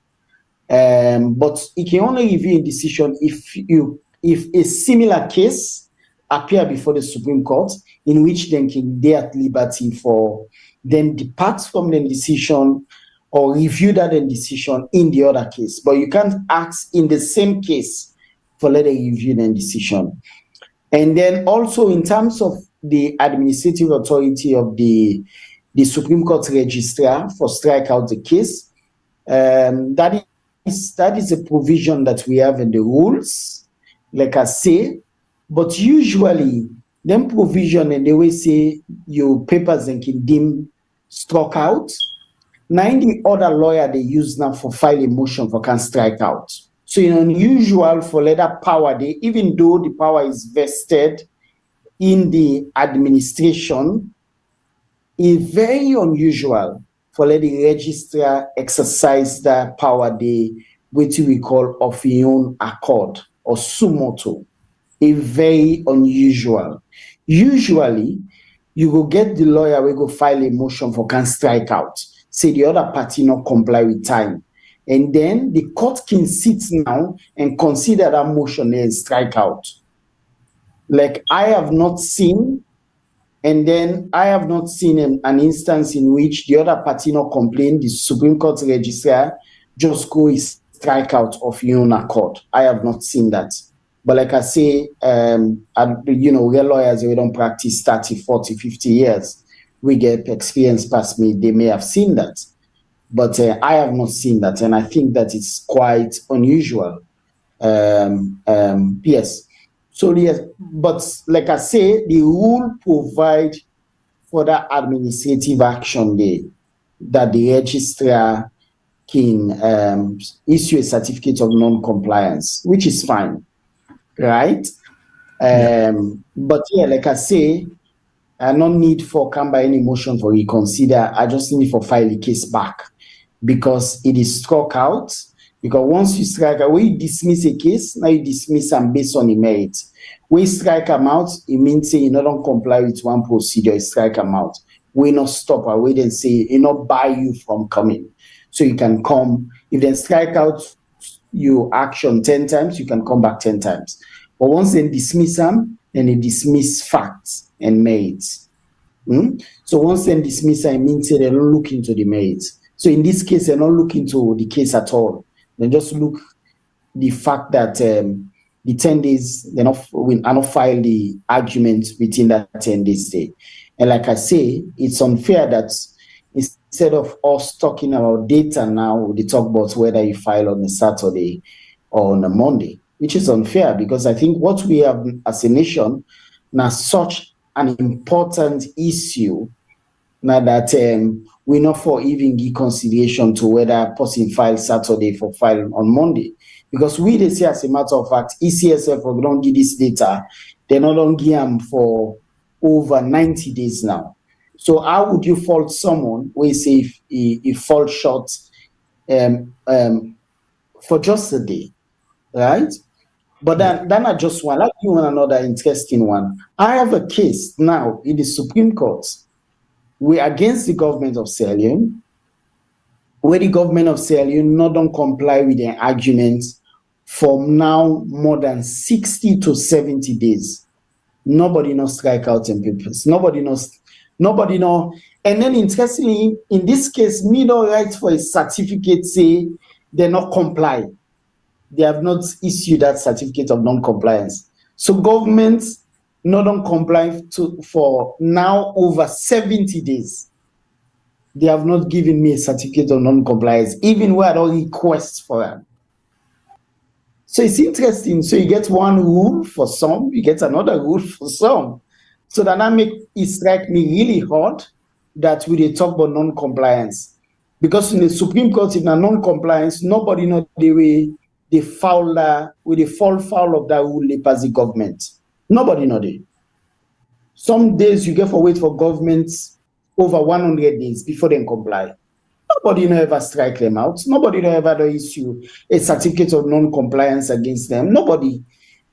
but it can only review a decision if a similar case appear before the Supreme Court, in which then can they at liberty for then depart from the decision or review that decision in the other case. But you can't ask in the same case for let a review the decision. And then also in terms of the administrative authority of the Supreme Court registrar for strike out the case, that is a provision that we have in the rules, like I say, but usually them provision and they will say your papers and can deem struck out. Now the other lawyer they use now for file a motion for can strike out. So it's unusual for letter power they, even though the power is vested in the administration, it's very unusual for let the registrar exercise that power they which we call of your own accord or sumoto. It's very unusual. Usually, you go get the lawyer we go file a motion for can strike out. Say the other party not comply with time. And then the court can sit now and consider that motion and strike out. Like I have not seen an instance in which the other party not complain, the Supreme Court registrar just go strike out of your own accord. I have not seen that. But like I say, real lawyers, we don't practice 30, 40, 50 years. We get experience past me. They may have seen that. But I have not seen that. And I think that it's quite unusual. Yes. So, yes, but like I say, the rule provide for that administrative action day that the registrar can issue a certificate of non-compliance, which is fine, right? But yeah, like I say, I don't need for come by any motion for reconsider. I just need for file the case back because it is struck out. Because once you strike out, when you dismiss a case, now you dismiss them based on the merit. When you strike them out, it means say you don't comply with one procedure, you strike them out. We not stop or wait and say you not buy you from coming. So you can come, if they strike out your action 10 times, you can come back 10 times. But once they dismiss them, then they dismiss facts and merits. So once they dismiss them, it means they don't look into the merits. So in this case, they're not looking into the case at all. They just look the fact that the 10 days, they're not file the argument within that 10 days day. And like I say, it's unfair that instead of us talking about data now, they talk about whether you file on a Saturday or on a Monday, which is unfair because I think what we have as a nation now such an important issue now that we're not for even give consideration to whether a person file Saturday for file on Monday. Because we they say as a matter of fact, ECSF don't give this data, they not don't give them for over 90 days now. So how would you fault someone where say if he falls short for just a day, right? But then I just want, like you want another interesting one. I have a case now in the Supreme Court. We're against the government of Sierra Leone, where the government of Sierra Leone not don't comply with their arguments for now more than 60 to 70 days. Nobody knows strike out in papers. Nobody knows. And then interestingly, in this case, me no right for a certificate say they not comply. They have not issued that certificate of non-compliance. So governments not on comply for now over 70 days. They have not given me a certificate of non-compliance, even where I don't request for them. So it's interesting. So you get one rule for some, you get another rule for some. So that make it strike me really hard that we they talk about non-compliance. Because in the Supreme Court, in a non-compliance, nobody know the way they fall foul of that rule they pass the government. Nobody know that. Some days you get for wait for governments over 100 days before they comply. Nobody no ever strike them out. Nobody no ever issue a certificate of non-compliance against them. Nobody.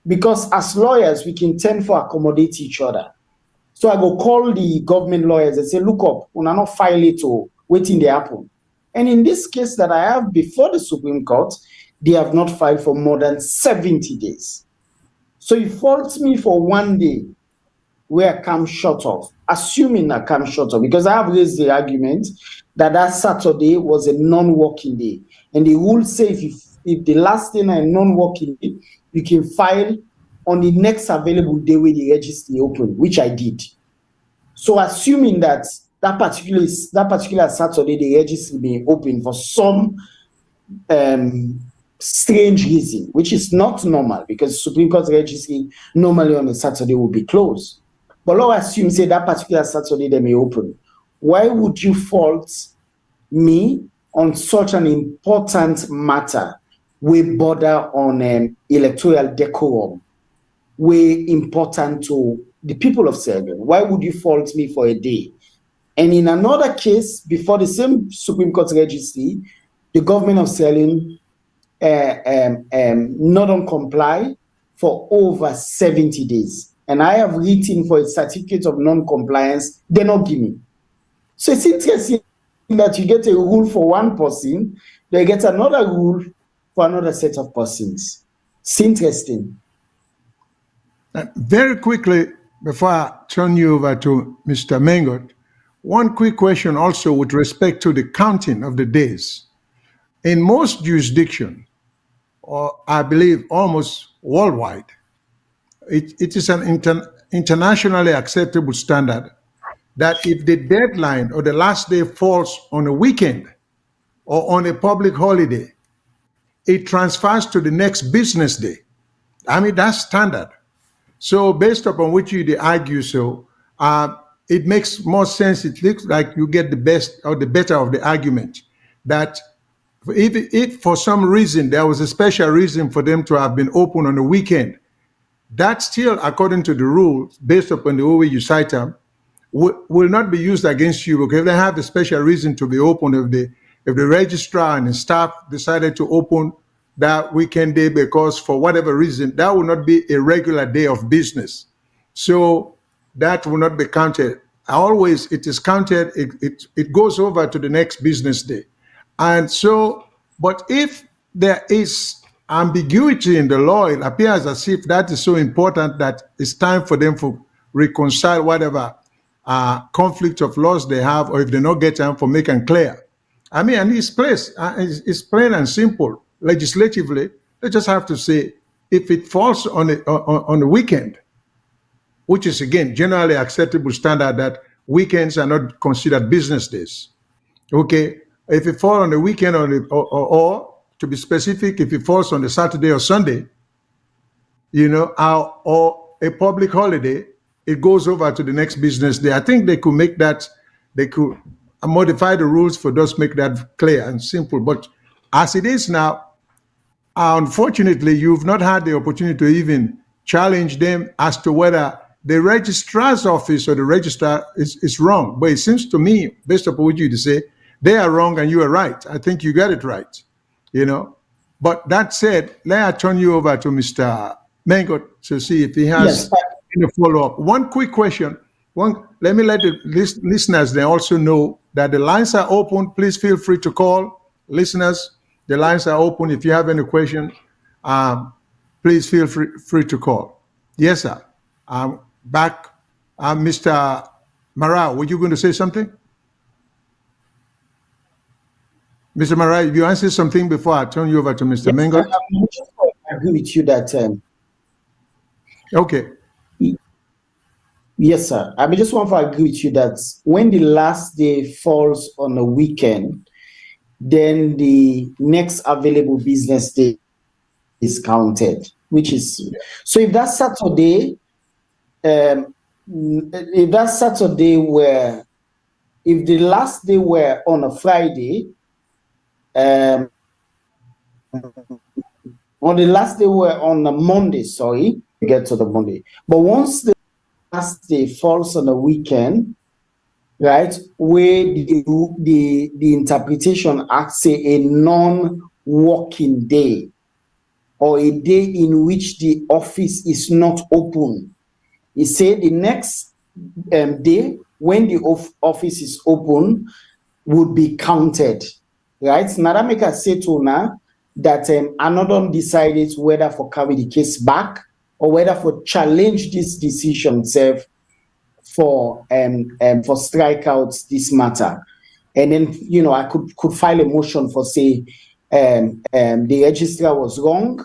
Because as lawyers, we can tend to accommodate each other. So I go call the government lawyers and say, look up, we are not file it or waiting to happen. And in this case that I have before the Supreme Court, they have not filed for more than 70 days. So you fault me for one day where I come short of, assuming I come short of, because I have raised the argument that that Saturday was a non-working day. And the rule says if the last day is a non-working day, you can file on the next available day when the registry open, which I did. So assuming that that particular Saturday, the registry being open for some strange reason, which is not normal, because Supreme Court registry normally on a Saturday will be closed. But let's assume, say, that particular Saturday they may open. Why would you fault me on such an important matter? We border on electoral decorum. We important to the people of Sierra Leone. Why would you fault me for a day? And in another case, before the same Supreme Court registry, the government of Sierra Leone not on comply for over 70 days. And I have written for a certificate of non-compliance, they not give me. So it's interesting that you get a rule for one person, they get another rule for another set of persons. It's interesting. Very quickly, before I turn you over to Mr. Mengot, one quick question also with respect to the counting of the days. In most jurisdictions, or I believe almost worldwide, it is an internationally acceptable standard that if the deadline or the last day falls on a weekend or on a public holiday, it transfers to the next business day. I mean, that's standard. So based upon which you argue so, it makes more sense. It looks like you get the best or the better of the argument that if for some reason there was a special reason for them to have been open on the weekend, that still, according to the rules, based upon the way you cite them, will not be used against you because they have a special reason to be open. If the registrar and the staff decided to open that weekend day because for whatever reason, that will not be a regular day of business. So that will not be counted. Always it is counted, it goes over to the next business day. And so, but if there is ambiguity in the law, it appears as if that is so important that it's time for them to reconcile whatever conflict of laws they have, or if they not get time for making clear. I mean, and it's plain and simple. Legislatively, they just have to say if it falls on a weekend, which is again generally acceptable standard that weekends are not considered business days. Okay, if it falls on the weekend or to be specific, if it falls on a Saturday or Sunday, or a public holiday, it goes over to the next business day. I think they could make that, they could modify the rules for just make that clear and simple. But as it is now, unfortunately, you've not had the opportunity to even challenge them as to whether the registrar's office or the registrar is wrong. But it seems to me, based upon what you say, they are wrong and you are right. I think you got it right, But that said, let me turn you over to Mr. Mengot to see if he has any follow-up. One quick question. Let me let the listeners they also know that the lines are open. Please feel free to call. Listeners, the lines are open. If you have any question, please feel free to call. Yes, sir. Back, Mr. Marrah, were you going to say something? Mr. Marrah, you answer something before I turn you over to Mr. Mengot? I agree with you that. Okay. Yes, sir. I just want to agree with you that when the last day falls on a weekend, then the next available business day is counted, which is so. If that Saturday, if the last day were on a Friday, on the last day were on a Monday. Sorry, get to the Monday. But once the last day falls on a weekend, right, where the interpretation acts say a non-working day or a day in which the office is not open. It say the next day when the office is open would be counted, right? Now that make us say to now that another decided whether for carry the case back or whether for challenge this decision itself for strike out this matter. And then, you know, I could file a motion for say the registrar was wrong,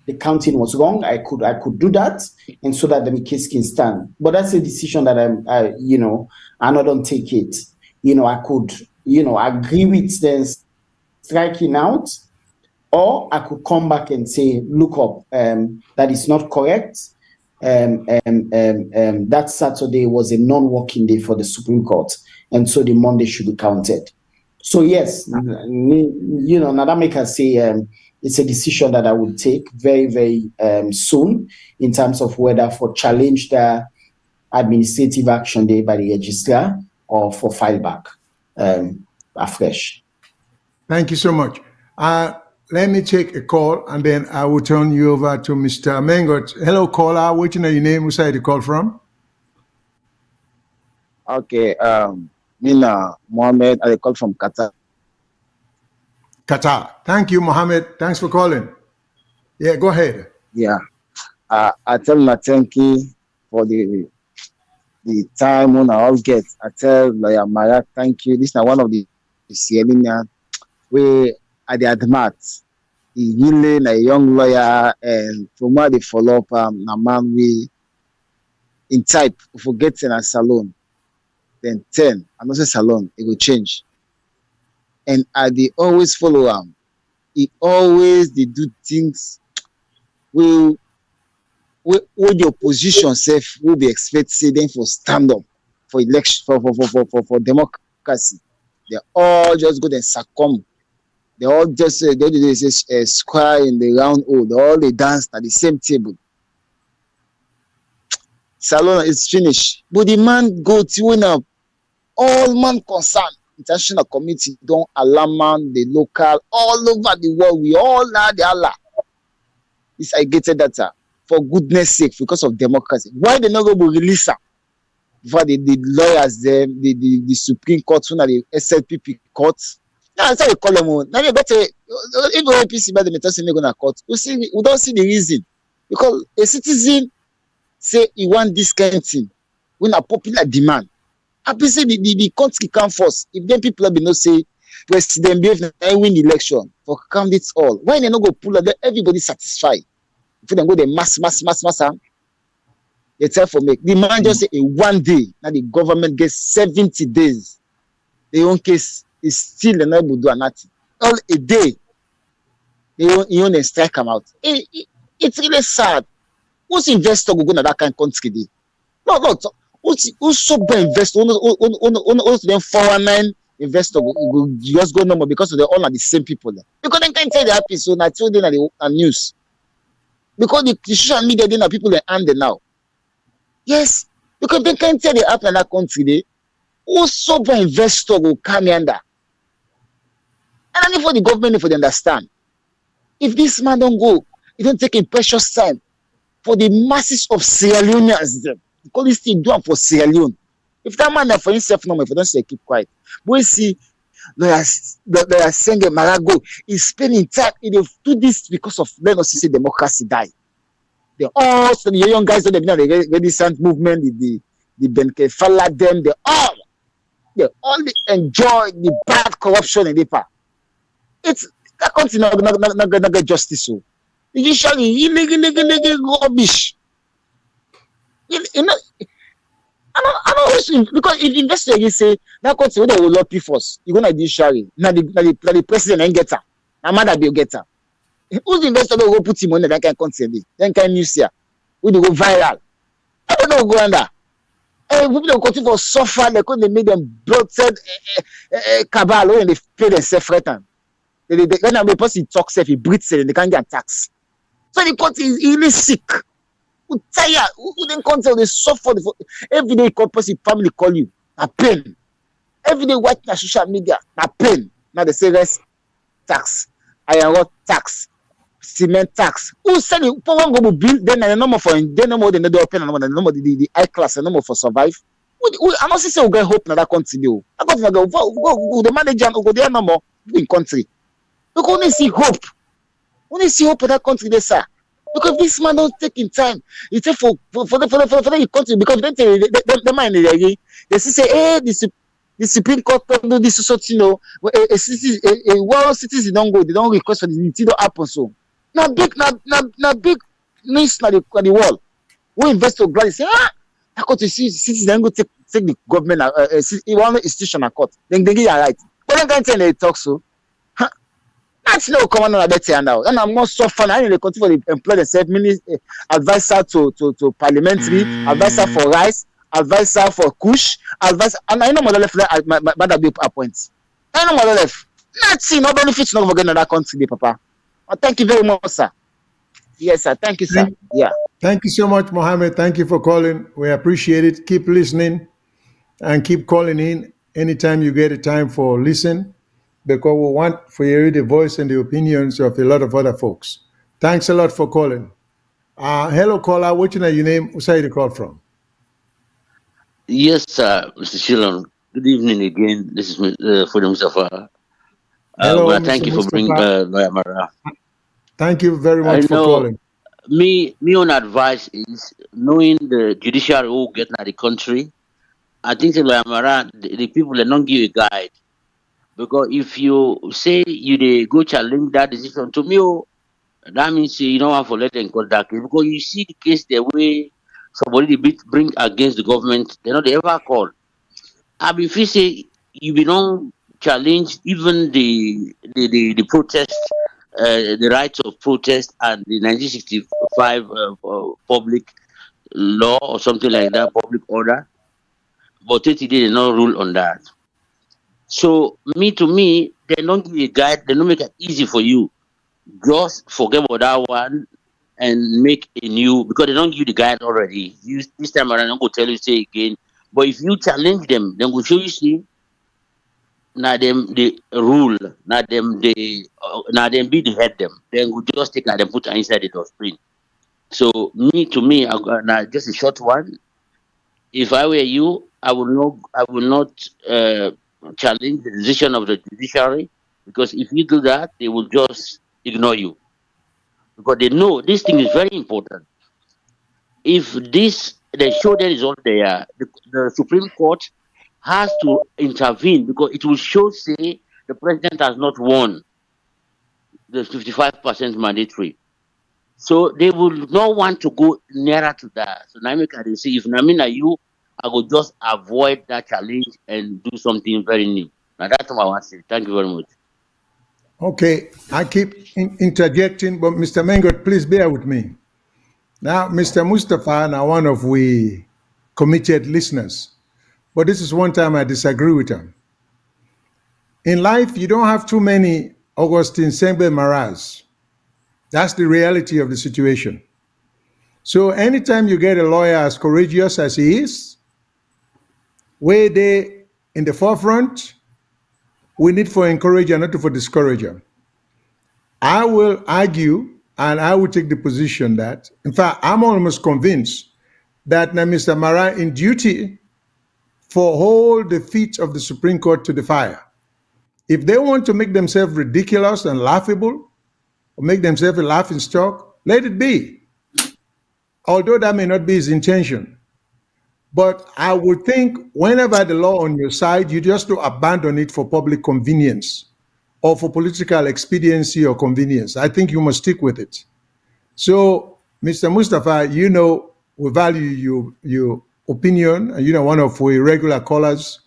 the counting was wrong. I could do that, and so that the case can stand. But that's a decision that I'm not don't take it. You know, I could, you know, agree with them striking out, or I could come back and say, look up, that is not correct. That Saturday was a non-working day for the Supreme Court, and so the Monday should be counted. So yes, you know, Nadameka say it's a decision that I would take very, very soon in terms of whether for challenge the administrative action day by the registrar or for file back afresh. Thank you so much. Let me take a call and then I will turn you over to Mr. Mengot. Hello, caller. What's your name? Where side you call from? Okay. Mina Mohammed, I call from Qatar. Qatar. Thank you, Mohammed. Thanks for calling. Yeah, go ahead. Yeah. I tell my thank you for the time when I all get. I tell Lawyer Marrah, thank you. This is one of the Sierra Leonean where I admit he really a young lawyer, and from where they follow up a man we in type forgetting a salon. Then 10, I'm not say salon, it will change. And I they always follow him. He always they do things will the opposition self will be expected them for stand up for election for democracy. They all just go and succumb. They all just they say square in the round hole. They all they dance at the same table. Salon is finished, but the man go to now. All man concerned, international committee don't allow man the local all over the world. We all are the Allah. This I get data for goodness sake because of democracy. Why they not go to release her? For the lawyers, the Supreme Court, the SLPP court. Now that's how they call them. Now they got a if the APC by the metasine going to court. We don't see the reason because a citizen say he want this kind of thing when a popular demand. I say the country come first. If then people be not say President Biff win the election for count it all. Why they not go pull up? Everybody satisfied. If they go the mass, they tell for make the man just say a 1 day. Now the government gets 70 days. The own case is still unable to do nothing. All a day. They own strike come out. It's really sad. Who's investor go to that kind of country? No. Who's so bad investor? Who's them 419 investor go just go normal because they all are the same people there. Because they can't tell the happy so now told them the news. Because the social media then are people they hand now. Yes, because they can't tell the happy in that country there. Who's so bad investor go come under? And only for the government for they understand. If this man don't go, it don't take a precious time for the masses of Sierra Leoneans them. Because this thing do for Sierra Leone. If that man for himself no, if I don't say keep quiet. But we see Lawyer Sengbe Marrah go, he's spending time. He do this because of let us say democracy die. They all the young guys that have been the resistance movement, the Benke Fala them, they all enjoy the bad corruption in the part. It's that country not get justice. So usually illegal rubbish. You know, I don't because if investor you say that country they will not pay first, you go to judiciary. Now the president and get her. Now mother be get her. Who's the investor that go put him on that kind of country? Then kind news here. We go viral. I don't know go under. People don't continue for suffer because they made them bloated cabal when they pay themselves threatened. When the person talks if he breathes and they can't get tax. So the country is really sick. Who tired? Who then control they suffer every day person family call you a pain. Every day watch na social media a pain. Now they say rest tax, iron rod tax, cement tax. Who said it for one go bill then the number for then no more than the open and the number the high class and number for survive. I not say we get hope na that continue. I got to go the manager go there no more in country. We only see hope. Only see hope for that country there, sir. Because this man don't take in time. He take for the country because then the mind they say, hey, the Supreme Court don't do this sort, a world citizen don't go, they don't request for the it don't happen so. Now big news na the world. We investor glad say, I got to see citizen go take the government one institution at court. Then they get it right. But then can't tell they talk so. That's no common on a better now. And I'm not so fun. I need to continue to employ themselves, advisor to parliamentary, advisor for rice, advisor for kush, advisor. And I know my left that be appointed. I know my left. Nothing, no benefits, no going to that country, Papa. Thank you very much, sir. Yes, sir. Thank you, sir. Yeah. Thank you so much, Mohammed. Thank you for calling. We appreciate it. Keep listening and keep calling in anytime you get a time for listen, because we want for you to hear the voice and the opinions of a lot of other folks. Thanks a lot for calling. Hello, caller. What's your name? Where you call from? Yes, Mr. Shillon. Good evening again. This is Freedom Mustafa. Hello, well, Mr. thank you for bringing Mustafa. Lawyer Marrah. Thank you very I much for know calling. me on advice is knowing the judiciary who get at the country. I think Lawyer Marrah, the people that don't give a guide. Because if you say they go challenge that decision to me, that means you don't want to let them cut that case. Because you see the case the way somebody bring against the government, they ever call. I mean, if you say you don't challenge even the protest, the rights of protest and the 1965 public law or something like that, public order, but 30 days they not rule on that. So to me, they don't give you a guide, they don't make it easy for you. Just forget about that one and make a new, because they don't give you the guide already. This time around, I'm going to tell you, say again. But if you challenge them, then will show you, see, now them they rule, now them be the head them. Then we just take and then put inside the dustbin. So to me, now just a short one. If I were you, I will not challenge the decision of the judiciary, because if you do that, they will just ignore you, because they know this thing is very important. If they show that is all there, the Supreme Court has to intervene, because it will show, say, the president has not won the 55% mandatory. So they will not want to go nearer to that. So now can see if Namina you, I will just avoid that challenge and do something very new. Now that's what I want to say. Thank you very much. Okay, I keep interjecting, but Mr. Mengot, please bear with me. Now, Mr. Mustafa, now one of we committed listeners, but this is one time I disagree with him. In life, you don't have too many Augustine Sengbe Marrahs. That's the reality of the situation. So anytime you get a lawyer as courageous as he is, where they in the forefront, we need for encourager, not for discourager. I will argue and I will take the position that, in fact, I'm almost convinced that now Mr. Marrah in duty for hold the feet of the Supreme Court to the fire. If they want to make themselves ridiculous and laughable, or make themselves a laughing stock, let it be. Although that may not be his intention. But I would think whenever the law on your side, you just to abandon it for public convenience or for political expediency or convenience. I think you must stick with it. So, Mr. Mustafa, we value your opinion, and one of our regular callers,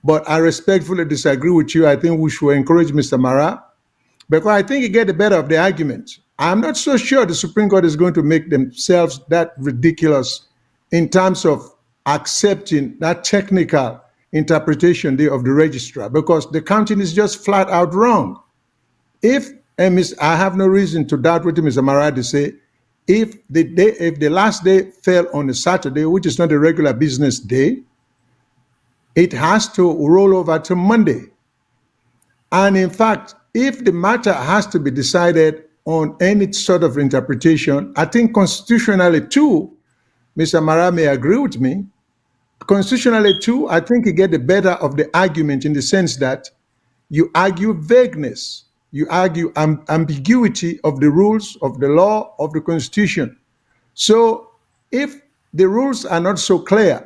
but I respectfully disagree with you. I think we should encourage Mr. Marrah, because I think you get the better of the argument. I'm not so sure the Supreme Court is going to make themselves that ridiculous in terms of accepting that technical interpretation of the registrar, because the counting is just flat out wrong. I have no reason to doubt what Mr. Marrah say. If the last day fell on a Saturday, which is not a regular business day, it has to roll over to Monday. And in fact, if the matter has to be decided on any sort of interpretation, I think constitutionally too, Mr. Marrah may agree with me, constitutionally too, I think you get the better of the argument in the sense that you argue vagueness. you argue ambiguity of the rules of the law of the Constitution. So if the rules are not so clear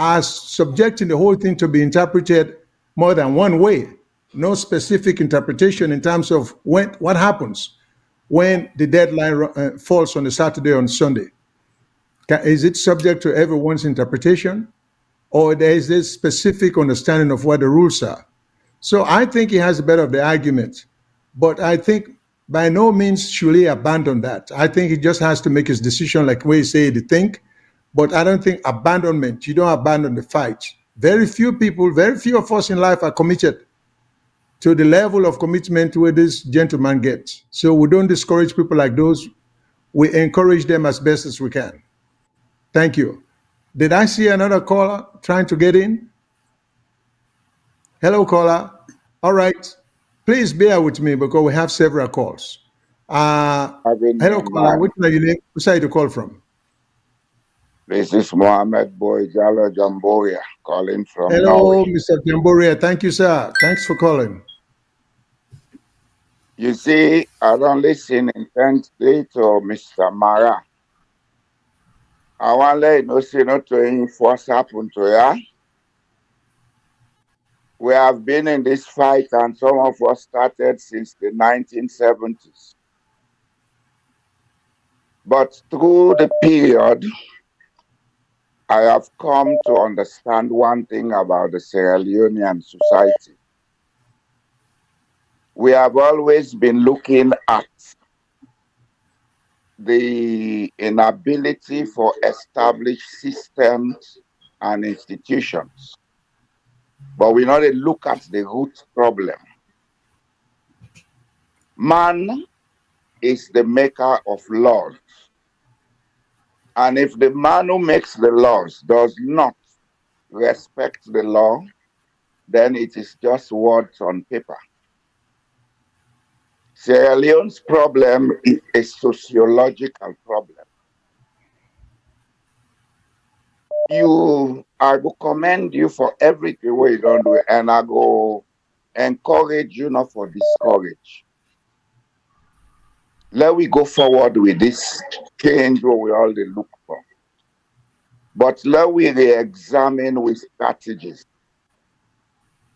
as subjecting the whole thing to be interpreted more than one way, no specific interpretation in terms of what happens when the deadline falls on a Saturday or on Sunday. Is it subject to everyone's interpretation, or there is this specific understanding of what the rules are? So I think he has a better of the argument, but I think by no means should he abandon that. I think he just has to make his decision like we say to think, but I don't think abandonment, you don't abandon the fight. Very few people, very few of us in life are committed to the level of commitment where this gentleman gets. So we don't discourage people like those. We encourage them as best as we can. Thank you. Did I see another caller trying to get in? Hello, caller. All right. Please bear with me because we have several calls. Hello, caller. Which are you name? Who's to call from? This is Mohammed Boy Jalo Jamboria calling from Hello, Norway. Mr. Jamboria. Thank you, sir. Thanks for calling. You see, I don't listen intently to Mr. Marrah. I want to let you know, see, not to any force happen to ya. We have been in this fight, and some of us started since the 1970s. But through the period, I have come to understand one thing about the Sierra Leonean society. We have always been looking at the inability for established systems and institutions. But we not look at the root problem. Man is the maker of laws. And if the man who makes the laws does not respect the law, then it is just words on paper. Sierra Leone's problem is a sociological problem. I will commend you for everything we don't do, and I go encourage you not for discourage. Let we go forward with this change what we all look for. But let we re-examine with strategies.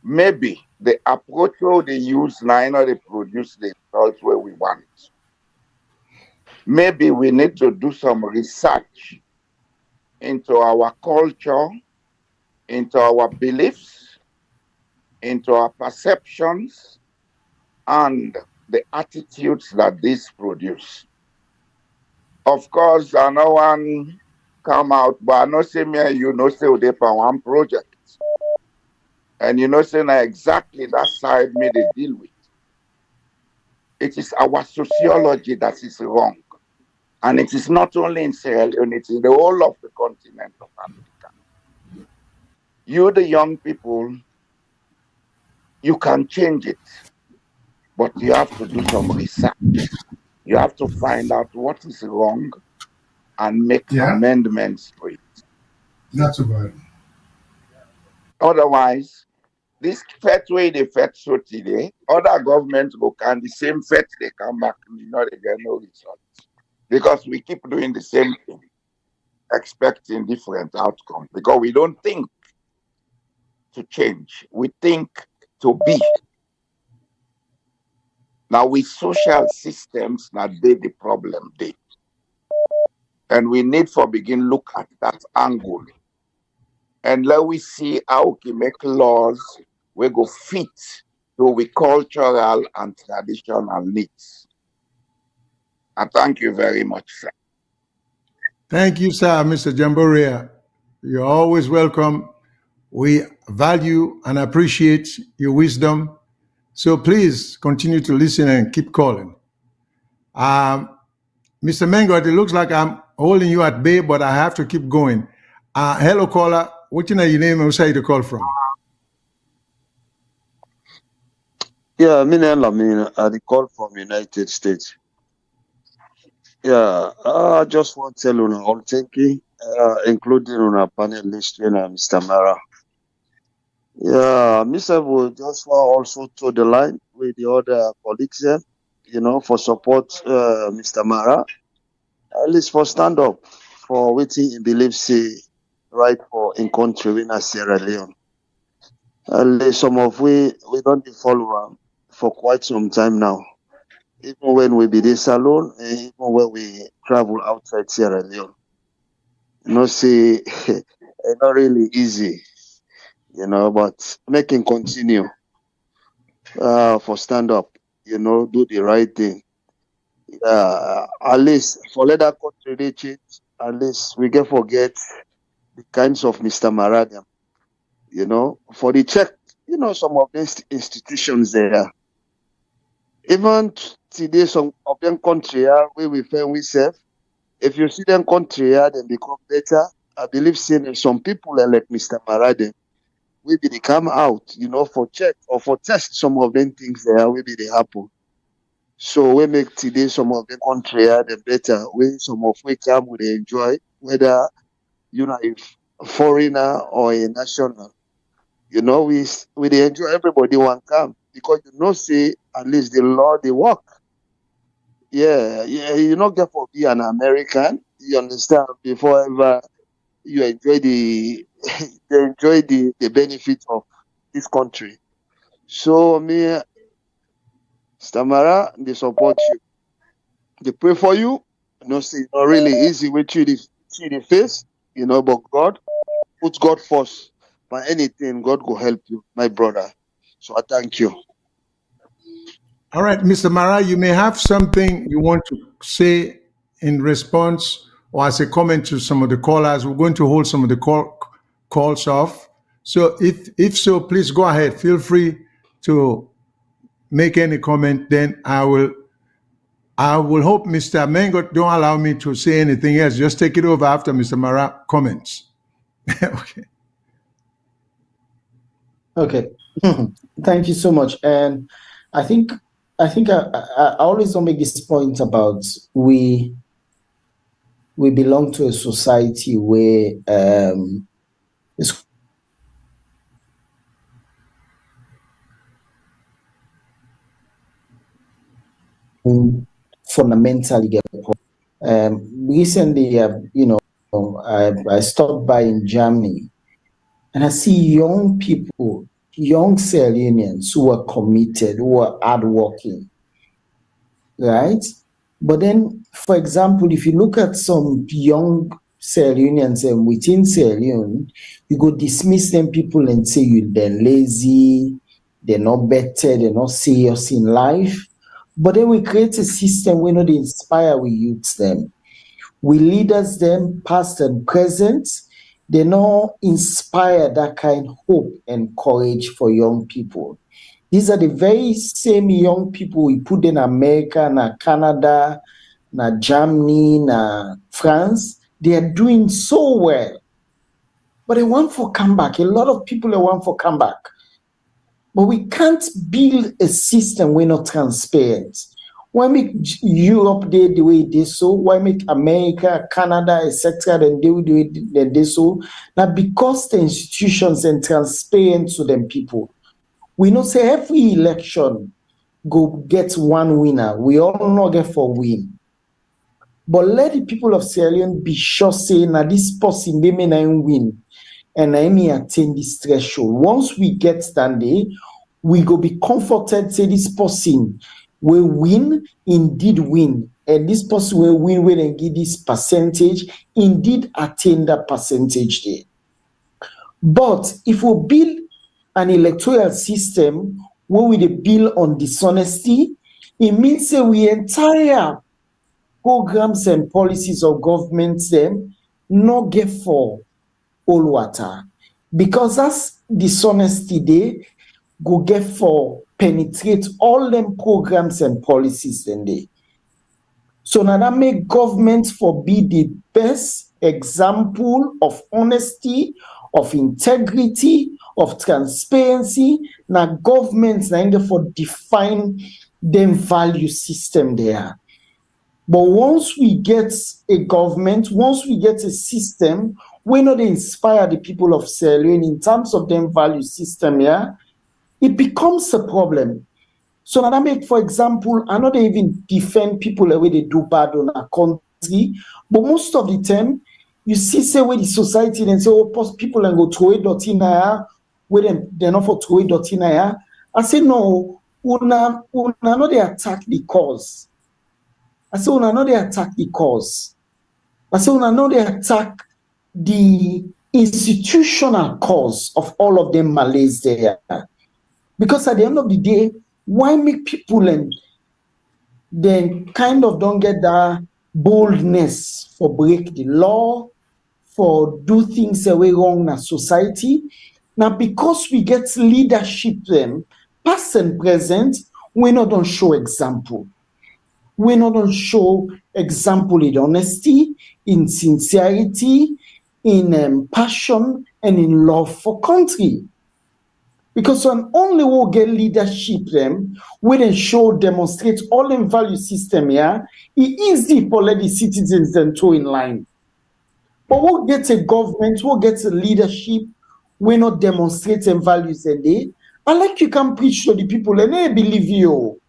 Maybe the approach they use now, they produce the results where we want. Maybe we need to do some research into our culture, into our beliefs, into our perceptions, and the attitudes that this produce. Of course, I know one come out, but I know say me and you know say they for one project. And you know say now exactly that side me they deal with. It is our sociology that is wrong. And it is not only in Sierra Leone, it is the whole of the continent of Africa. You, the young people, you can change it, but you have to do some research. You have to find out what is wrong and make amendments to it. Not so bad. Otherwise, this fet way they fet so today, other governments go can the same fet they come back, you know, they get no results. Because we keep doing the same thing, expecting different outcomes. Because we don't think to change, we think to be. Now, with social systems, now they the problem they. And we need for begin look at that angle. And let we see how we can make laws we go fit to we cultural and traditional needs. And thank you very much, sir. Thank you, sir, Mr. Jamboria. You're always welcome. We value and appreciate your wisdom. So please continue to listen and keep calling. Mr. Mengot, it looks like I'm holding you at bay, but I have to keep going. Hello, caller. What's your name and where you call from? Yeah, I call from United States. Yeah, I just want to tell you all thank you, including on our panelist, Mr. Marrah. Yeah, Mr. would just want also to the line with the other colleagues there, for support Mr. Marrah. At least for stand up for waiting he believes say right for in country in Sierra Leone. At least some of we don't dey follow am for quite some time now. Even when we be this alone, and even when we travel outside Sierra Leone. Say it's not really easy, but making continue for stand up, do the right thing. At least for let that country reach it, at least we can forget the kinds of Mr. Marrah them, for the check, some of these institutions there. Even today, some of them country where we find we serve, if you see them country then become better. I believe saying some people like Mr. Marrah them, maybe they come out, for check or for test some of them things there, maybe they happen. So we make today some of the country the better. We some of we come we dey enjoy, whether if foreigner or a national. We dey enjoy everybody one come because say at least the law they work. Yeah, you not get for be an American, you understand, before ever you enjoy the you enjoy the benefit of this country. So me, Stamara, they support you. They pray for you. Say it's not really easy with you the face, but God, put God first. By anything, God will help you, my brother. So I thank you. All right, Mr. Marrah, you may have something you want to say in response or as a comment to some of the callers. We're going to hold some of the calls off. So if so, please go ahead. Feel free to make any comment. Then I will hope Mr. Mengo don't allow me to say anything else. Just take it over after Mr. Marrah comments. Okay. Okay. Thank you so much. And I think I always don't make this point about we belong to a society where it's fundamentally get recently I stopped by in Germany and I see young people, young cell unions who are committed, who are hardworking, right? But then, for example, if you look at some young cell unions and within cell union, you go dismiss them people and say they're lazy, they're not better, they're not serious in life. But then we create a system where they inspire we youths them. We leaders them, past and present, they not inspire that kind of hope and courage for young people. These are the very same young people we put in America, na Canada, na Germany, na France. They are doing so well. But they want for comeback. A lot of people they want for comeback. But we can't build a system we're not transparent. Why make Europe do the way they so? Why make America, Canada, etc. then do the way they so? Now because the institutions and transparent to them people. We know say every election go get one winner. We all not get for win. But let the people of Sierra Leone be sure say now this person they may not win. And I may attain this threshold. Once we get that day, we go be comforted say this person will win, indeed win. And this person will win when and give this percentage, indeed attain that percentage there. But if we build an electoral system where we build on dishonesty, it means that we entire programs and policies of governments them not get for all water. Because that's dishonesty they go get for penetrate all them programs and policies then they. So now that make governments for be the best example of honesty, of integrity, of transparency. Now governments now for define them value system there. But once we get a government, once we get a system, we know they inspire the people of Sierra Leone in terms of them value system, yeah, it becomes a problem. So now that make, for example, I know they even defend people the way they do bad on a country, but most of the time, you see, say, where the society then say, oh, people and go throw it in there, where they're not for throw it in there. I say, no, una know they attack the cause. I say, una know they attack the cause. I say, una know they attack the institutional cause of all of them malaise there. Because at the end of the day, why make people and then kind of don't get that boldness for break the law, for do things away wrong in society? Now, because we get leadership them, past and present, we not don't show example. We not don't show example in honesty, in sincerity, in passion, and in love for country. Because when only we get leadership them, we then show, demonstrate all them value system here, it easy for let the citizens then to in line. But we'll get a government, we'll get a leadership, we not demonstrate them values and they, and like you can preach to the people and they believe you.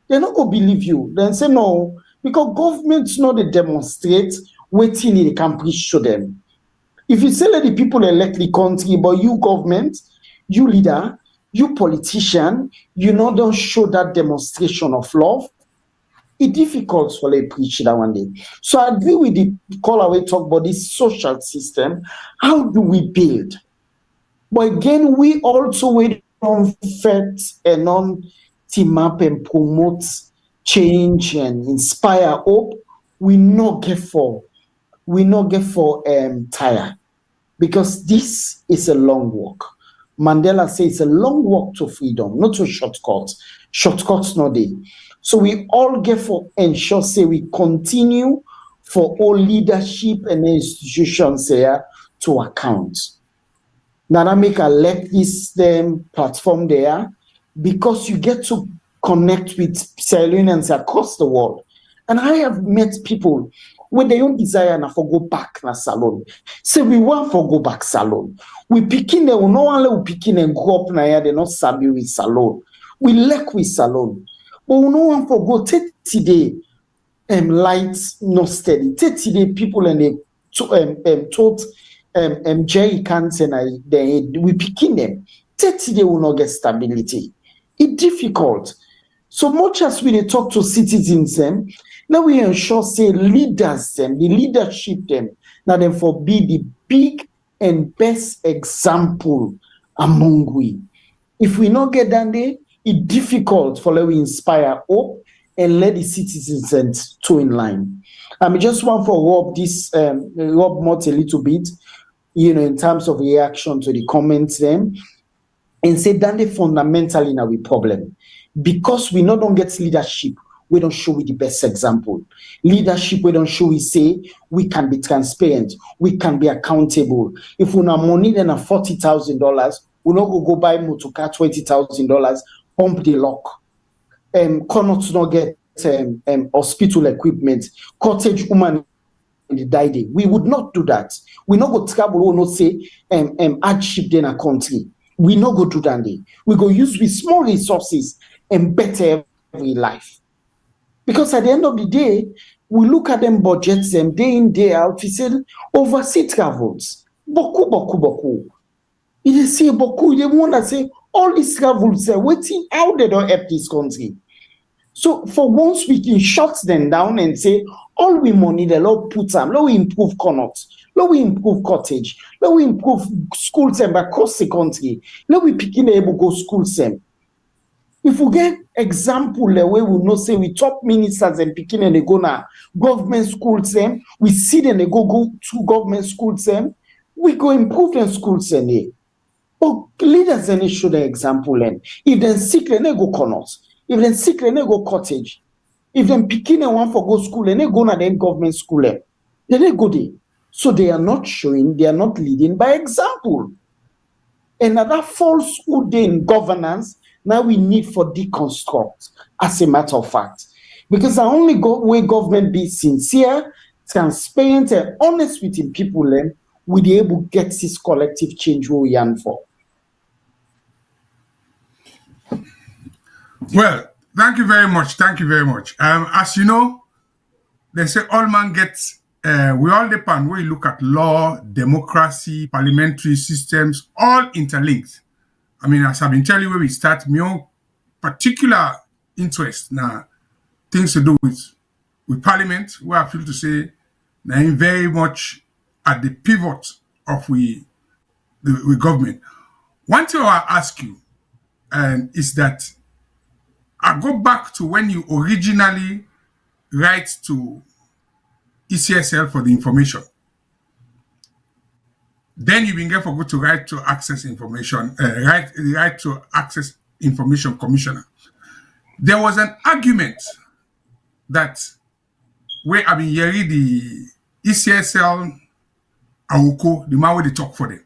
They're not going to believe you. Then say no, because governments not they demonstrate waiting they can preach to them. If you say let the people elect the country, but you government, you leader, you politician, you know don't show that demonstration of love, it's difficult for them to preach that one day. So I agree with the call away talk about this social system. How do we build? But again, we also wait on fet and on team up and promote change and inspire hope. We not get for tire, because this is a long walk. Mandela says it's a long walk to freedom, not to shortcuts. Shortcuts not there. So we all get for ensure say we continue for all leadership and institutions here to account. Now that make a let this platform there, because you get to connect with Sierra Leoneans across the world. And I have met people when they don't desire na for go back na salon. Say we want for go back salon. We picking them, no one we picking and go up na here, they not sabi with salon. We lack with salon. But we no one for go take today lights not steady. Take today people and they taught Jerry Canton we picking them. Take today will not get stability. It's difficult. So much as we talk to citizens them, now we ensure say leaders them, the leadership them, now them for be the big and best example among we. If we not get down there, it's difficult for let we inspire hope and let the citizens to in line. I just want for Rob Mott a little bit, in terms of reaction to the comments them, and say that they fundamentally now we problem. Because we not don't get leadership, we don't show we the best example. Leadership, we don't show we say we can be transparent, we can be accountable. If we have money then $40,000, we not go buy motor car $20,000, pump the lock. Cannot not get hospital equipment, cottage woman in the die. We would not do that. We not go travel, we not say hardship in a country. We not go do that. We go use with small resources and better every life. Because at the end of the day, we look at them budgets them day in, day out, we say overseas travels. Boku. You say boku, they want to say all these travels are waiting how they don't help this country. So for once we can shut them down and say all we money the Lord put them, let we improve Connaught, let we improve cottage, let we improve schools them across the country, let we begin able go schools them. If we get example the way we know say we top ministers and picking and they go now government schools them, we see them they go to government schools them, we go improve them schools them. But leaders then show the example them. If they're sick, then they go Connaught. If they're sick, then they go cottage. If they're picking and want for go school, then they go na then government school them. Then they go there. So they are not showing, they are not leading by example. And that falsehood in governance, now we need for deconstruct, as a matter of fact. Because the only way government be sincere, transparent, and honest with the people, then we be able to get this collective change we yearn for. Well, thank you very much. Thank you very much. As you know, they say all man gets, we all depend when you look at law, democracy, parliamentary systems, all interlinked. I mean, as I've been telling you where we start, my own particular interest now, things to do with parliament, where I feel to say, I'm very much at the pivot of the government. One thing I'll ask you is that I go back to when you originally write to ECSL for the information. Then you begin for go to right to access information, right to access information commissioner. There was an argument that where I mean hearing the ECSL Awoko, the man where they talk for them,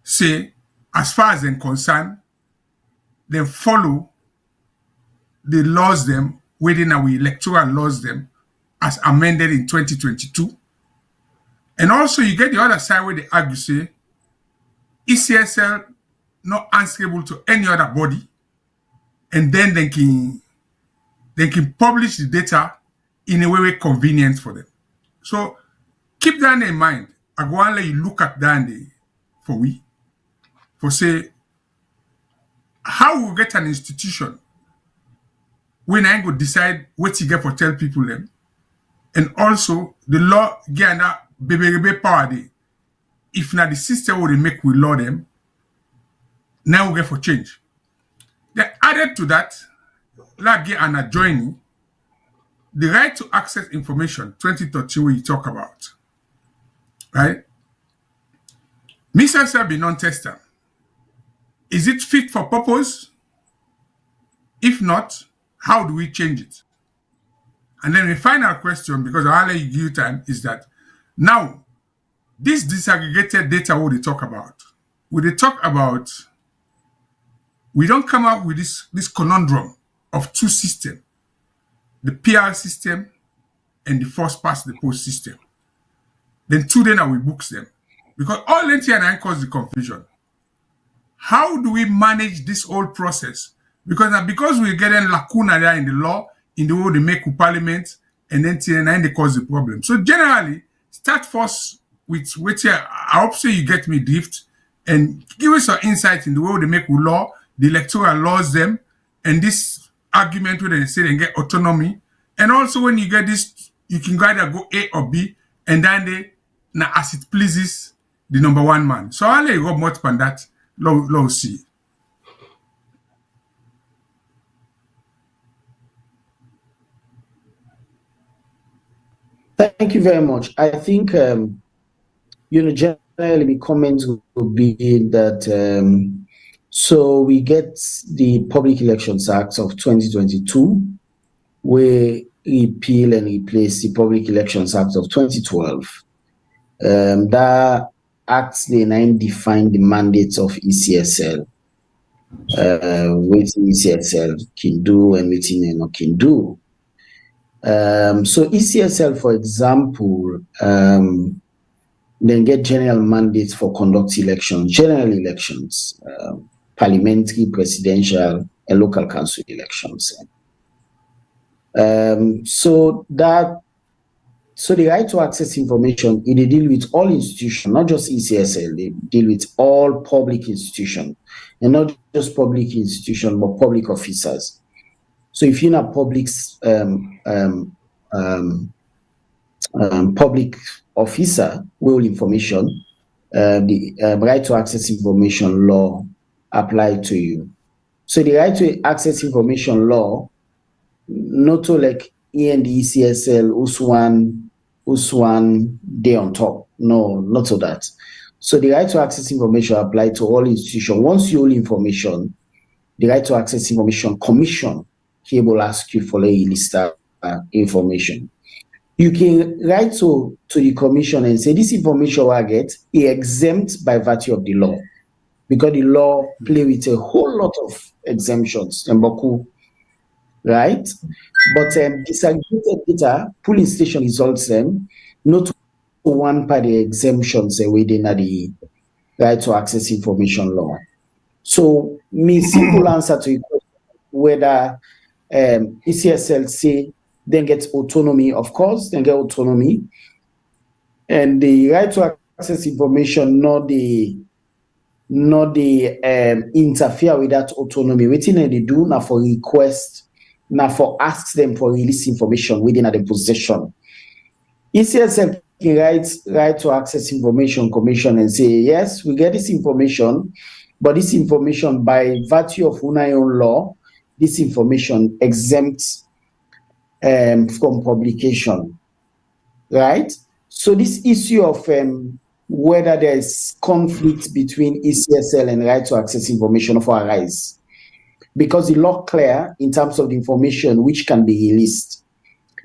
say as far as they're concerned, they follow the laws them within our electoral laws them as amended in 2022. And also you get the other side where they argue say ECSL not answerable to any other body, and then they can publish the data in a way convenient for them. So keep that in mind. I go and let you look at that for say how we get an institution when I go decide what you get for tell people them, and also the law get that baby power day. If not the system will make we law them, now we get for change. Then added to that, like get an adjoining the right to access information 2013 where you talk about. Right? Mr. be non-tester. Is it fit for purpose? If not, how do we change it? And then the final question, because I'll let you time, is that now this disaggregated data what they talk about, we don't come up with this conundrum of two systems, the PR system and the first past the post system. Then two then we books them. Because all NTN cause the confusion. How do we manage this whole process? Because we're getting lacuna there in the law, in the way they make with parliament, and then TNI they cause the problem. So generally, start first with I hope so you get me drift, and give us some insight in the way they make with law, the electoral laws them, and this argument where they say they get autonomy. And also when you get this, you can either go A or B, and then they now as it pleases the number one man. So I'll let you go much on that. Low see. Thank you very much. I think generally the comments will be that so we get the Public Elections Act of 2022, where repeal and replace the Public Elections Act of 2012. That acts they nine define the mandates of ECSL, what ECSL can do and what it can do. So ECSL, for example, then get general mandates for conduct elections, general elections, parliamentary, presidential, and local council elections. So the right to access information, they deal with all institutions, not just ECSL, they deal with all public institutions, and not just public institutions, but public officers. So if you're not public officer, will information, the right to access information law apply to you. So the right to access information law, not to like and the ECSL, Uswan day on top. No, not to that. So the right to access information apply to all institutions. Once you hold information, the right to access information commission will ask you for a list of information. You can write to the commission and say this information I get is exempt by virtue of the law, because the law play with a whole lot of exemptions and Baku. right? But disaggregated data, polling station results not one part the exemptions within the right to access information law. So, my simple answer to your question, whether ECSL say then get autonomy, of course, then get autonomy, and the right to access information, not the interfere with that autonomy. Waiting they do now for request, now for ask them for release information within the possession. ECSL can right to access information commission and say, yes, we get this information, but this information by virtue of UNA own law, this information exempts from publication, right? So this issue of whether there is conflict between ECSL and right to access information of arise, because the law clear in terms of the information which can be released.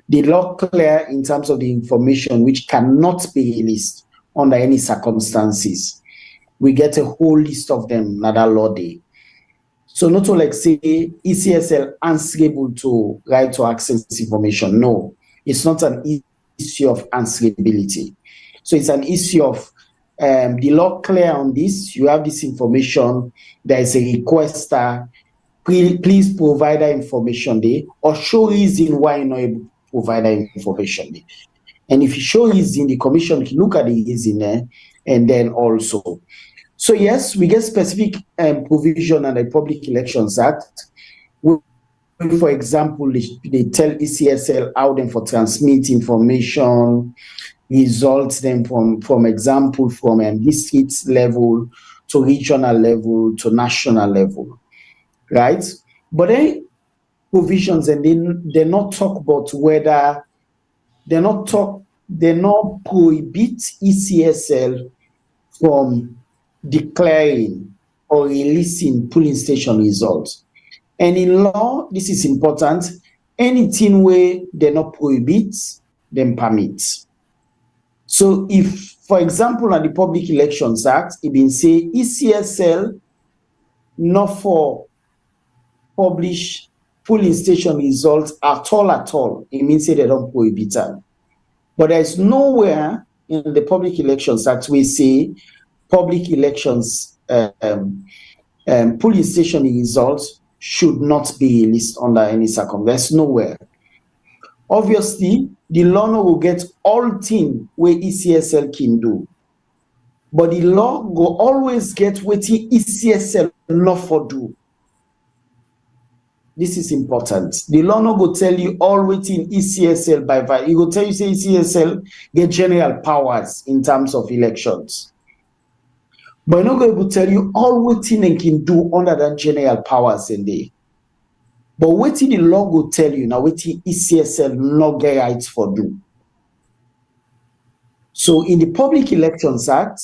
The law clear in terms of the information which cannot be released under any circumstances. We get a whole list of them, another law day. So not to like say ECSL answerable to right to access information. No, it's not an issue of answerability. So it's an issue of the law clear on this. You have this information. There is a requester. Please provide that information there, or show reason why you're not able to provide that information there. And if you show reason, the commission can look at the reason there, and then also. So yes, we get specific provision under the Public Elections Act. For example, they tell ECSL how them for transmit information, results them from example from district level to regional level to national level, right? But then provisions, and then they not talk about whether they not prohibit ECSL from declaring or releasing polling station results. And in law, this is important. Anything where they not prohibit, then permit. So if, for example, on the Public Elections Act, it been say ECSL not for publish polling station results at all. It means say they don't prohibit them. But there's nowhere in the Public Elections Act we say public elections polling station results should not be released under any circumstance. There's nowhere. Obviously, the law will get all things where ECSL can do. But the law will always get what ECSL not for do. This is important. The law no go tell you all waiting ECSL by value. It will tell you say ECSL get general powers in terms of elections. But I'm not going to tell you all waiting they can do under that general powers in there. But waiting the law will tell you now waiting ECSL not get rights for do. So in the Public Elections Act,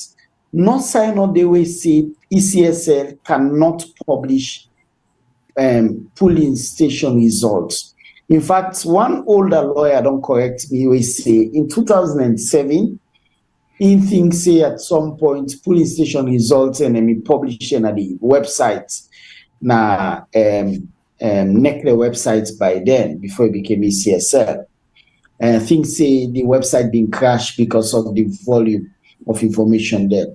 not sign on the way say ECSL cannot publish polling station results. In fact, one older lawyer, don't correct me, will say in 2007, he thinks say at some point polling station results and me publishing at the website na neck the websites by then before it became ECSL. And I think say the website being crashed because of the volume of information there.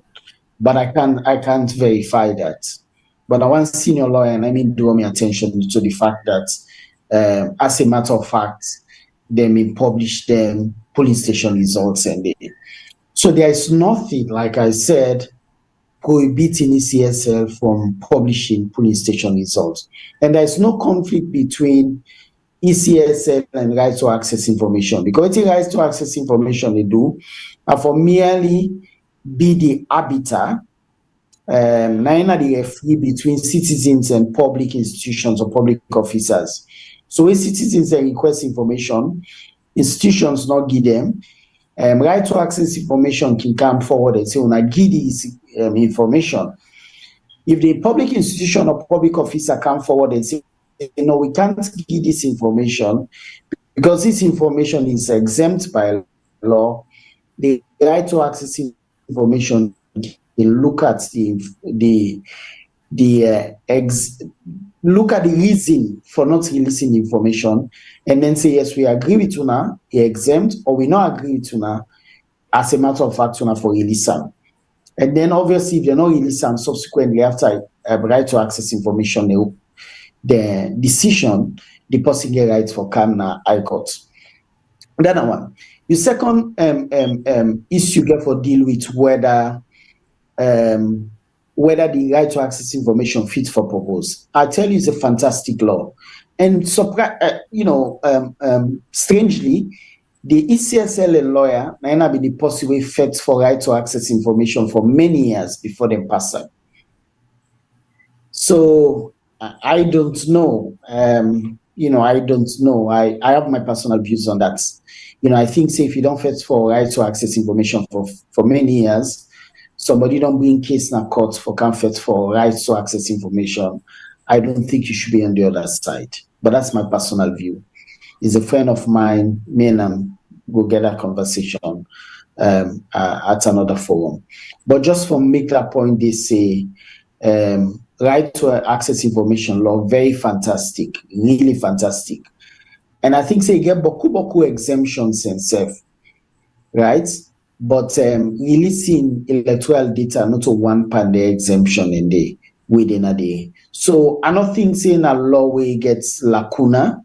But I can't verify that. But I want senior lawyer and I mean draw me attention to the fact that as a matter of fact, they may publish them polling station results and so there is nothing, like I said, prohibiting ECSL from publishing polling station results. And there is no conflict between ECSL and right to access information. Because the right to access information they do are for merely be the arbiter, neither the referee between citizens and public institutions or public officers. So when citizens request information, institutions not give them. Right to access information can come forward and say, when I give this information, if the public institution or public officer come forward and say, no, we can't give this information because this information is exempt by law, the right to access look at the reason for not releasing the information, and then say, yes, we agree with Una, he exempt, or we not agree with Una, as a matter of fact, Una for release them. And then obviously, if they're not released and subsequently after right to access information, the decision, the person get right for Kamna High Court. Then one. The second issue get for deal with whether the right to access information fit for purpose. I tell you, it's a fantastic law, and strangely, the ECSL lawyer may be the possible fit for right to access information for many years before they pass it. So I don't know. I don't know. I have my personal views on that. I think, say, if you don't fit for right to access information for many years, somebody don't bring case in a court for comfort for right to access information, I don't think you should be on the other side. But that's my personal view. He's a friend of mine. Me and him will get that conversation at another forum. But just for make that point, they say right to access information law, very fantastic, really fantastic. And I think say get boku exemptions and self, right? But releasing electoral data not to one pound exemption in the within a day. So I don't think saying a law way gets lacuna.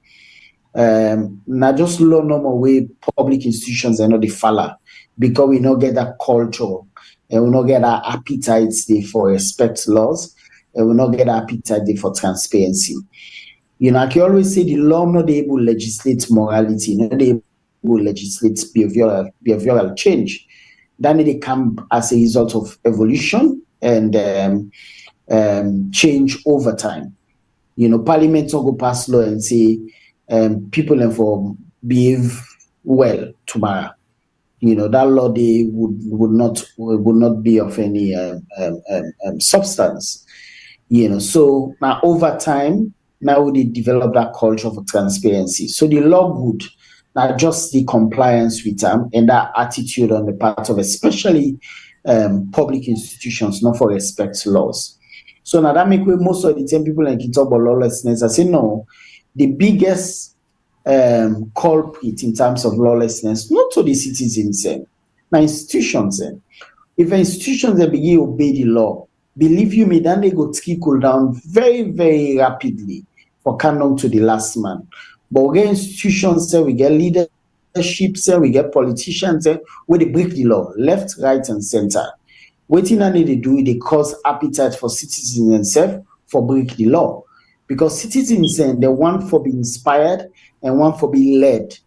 Not just law normal way public institutions are not the falla because we not get that culture and we not get that appetite for respect laws and we not get that appetite for transparency. I can always say the law not able to legislate morality, not able to legislate behavioral change. Then they come as a result of evolution and change over time. Parliament will go pass law and say people and for behave well tomorrow. That law they would not be of any substance. So now over time, now they develop that culture of transparency. So the law good, not just the compliance with them and that attitude on the part of especially public institutions, not for respect laws. So now that make way most of the time people like talk about lawlessness. I say no, the biggest culprit in terms of lawlessness, not to the citizens, now institutions. If institutions begin to obey the law, believe you me, then they go trickle down very, very rapidly for coming to the last man. But we get institutions, we get leadership, we get politicians, where they break the law, left, right, and center. Waiting on they do, they cause appetite for citizens themselves for break the law. Because citizens, they want for being inspired and want for being led.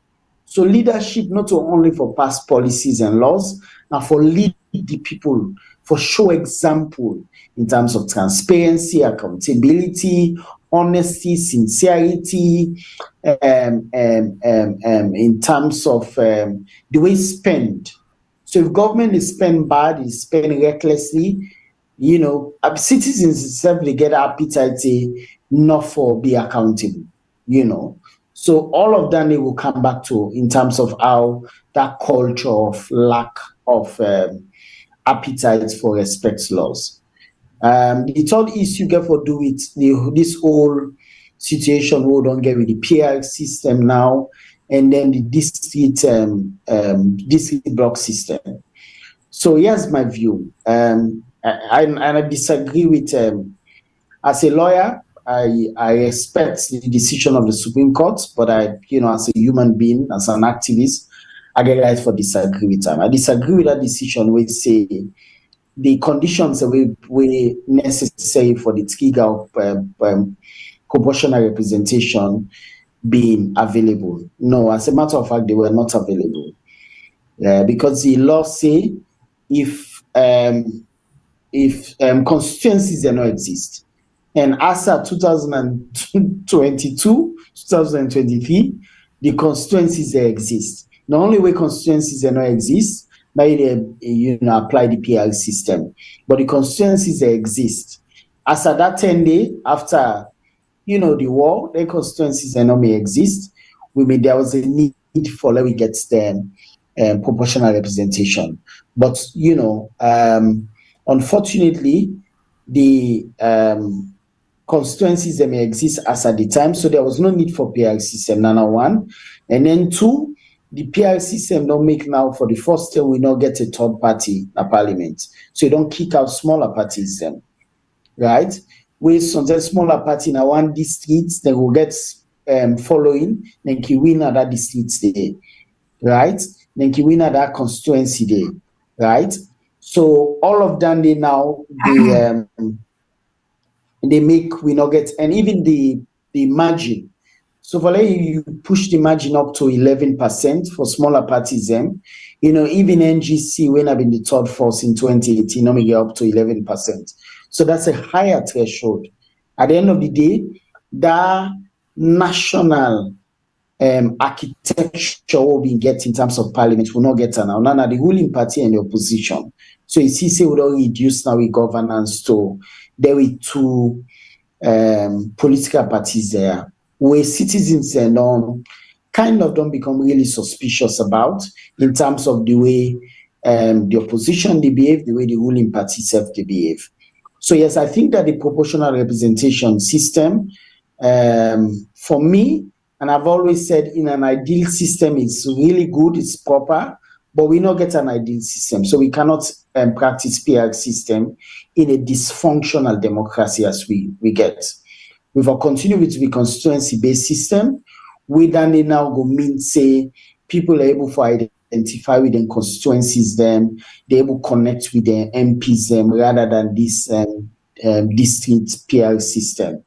So leadership, not only for past policies and laws, but for lead the people, for show example in terms of transparency, accountability, honesty, sincerity, in terms of the way spend. So if government is spend bad, is spend recklessly, citizens themselves they get appetite not for be accountable, So all of that they will come back to in terms of how that culture of lack of appetite for respect laws. The third issue get for do with this whole situation we don't get with the PR system now, and then the district block system. So here's my view. I disagree with as a lawyer, I respect the decision of the Supreme Court, but as a human being, as an activist, I get right for disagree with them. I disagree with that decision which say the conditions were necessary for the trigger of proportional representation being available. No, as a matter of fact, they were not available. Because the law say if constituencies do not exist, and as of 2022, 2023, the constituencies they exist. The only way constituencies do not exist, now they apply the PR system. But the constituencies they exist. As at that 10 day after the war, the constituencies do not may exist. There was a need for let me get them proportional representation. But unfortunately, the constituencies that may exist as at the time, so there was no need for PR system, number one. And then two, the PR system don't make now for the first time we not get a third party in parliament. So you don't kick out smaller parties then, right? Where sometimes smaller party in one district, they will get following, then can win other districts there, right? Then can win other constituency there, right? So all of them they now they make we not get, and even the margin. So for like you push the margin up to 11% for smaller parties, even NGC when I've been the third force in 2018, now we get up to 11%. So that's a higher threshold. At the end of the day, that national architecture will be get in terms of parliament will not get now. Now the ruling party and the opposition. So you see, say we don't reduce now we governance to there we two political parties there, where citizens don't become really suspicious about in terms of the way the opposition they behave, the way the ruling party self they behave. So yes, I think that the proportional representation system, for me, and I've always said in an ideal system, it's really good, it's proper, but we not get an ideal system. So we cannot practice PR system in a dysfunctional democracy as we get. If we continue with the constituency-based system, we then now go mean say people are able to identify with their constituencies, them, they're able to connect with their MPs, them, rather than this district PR system,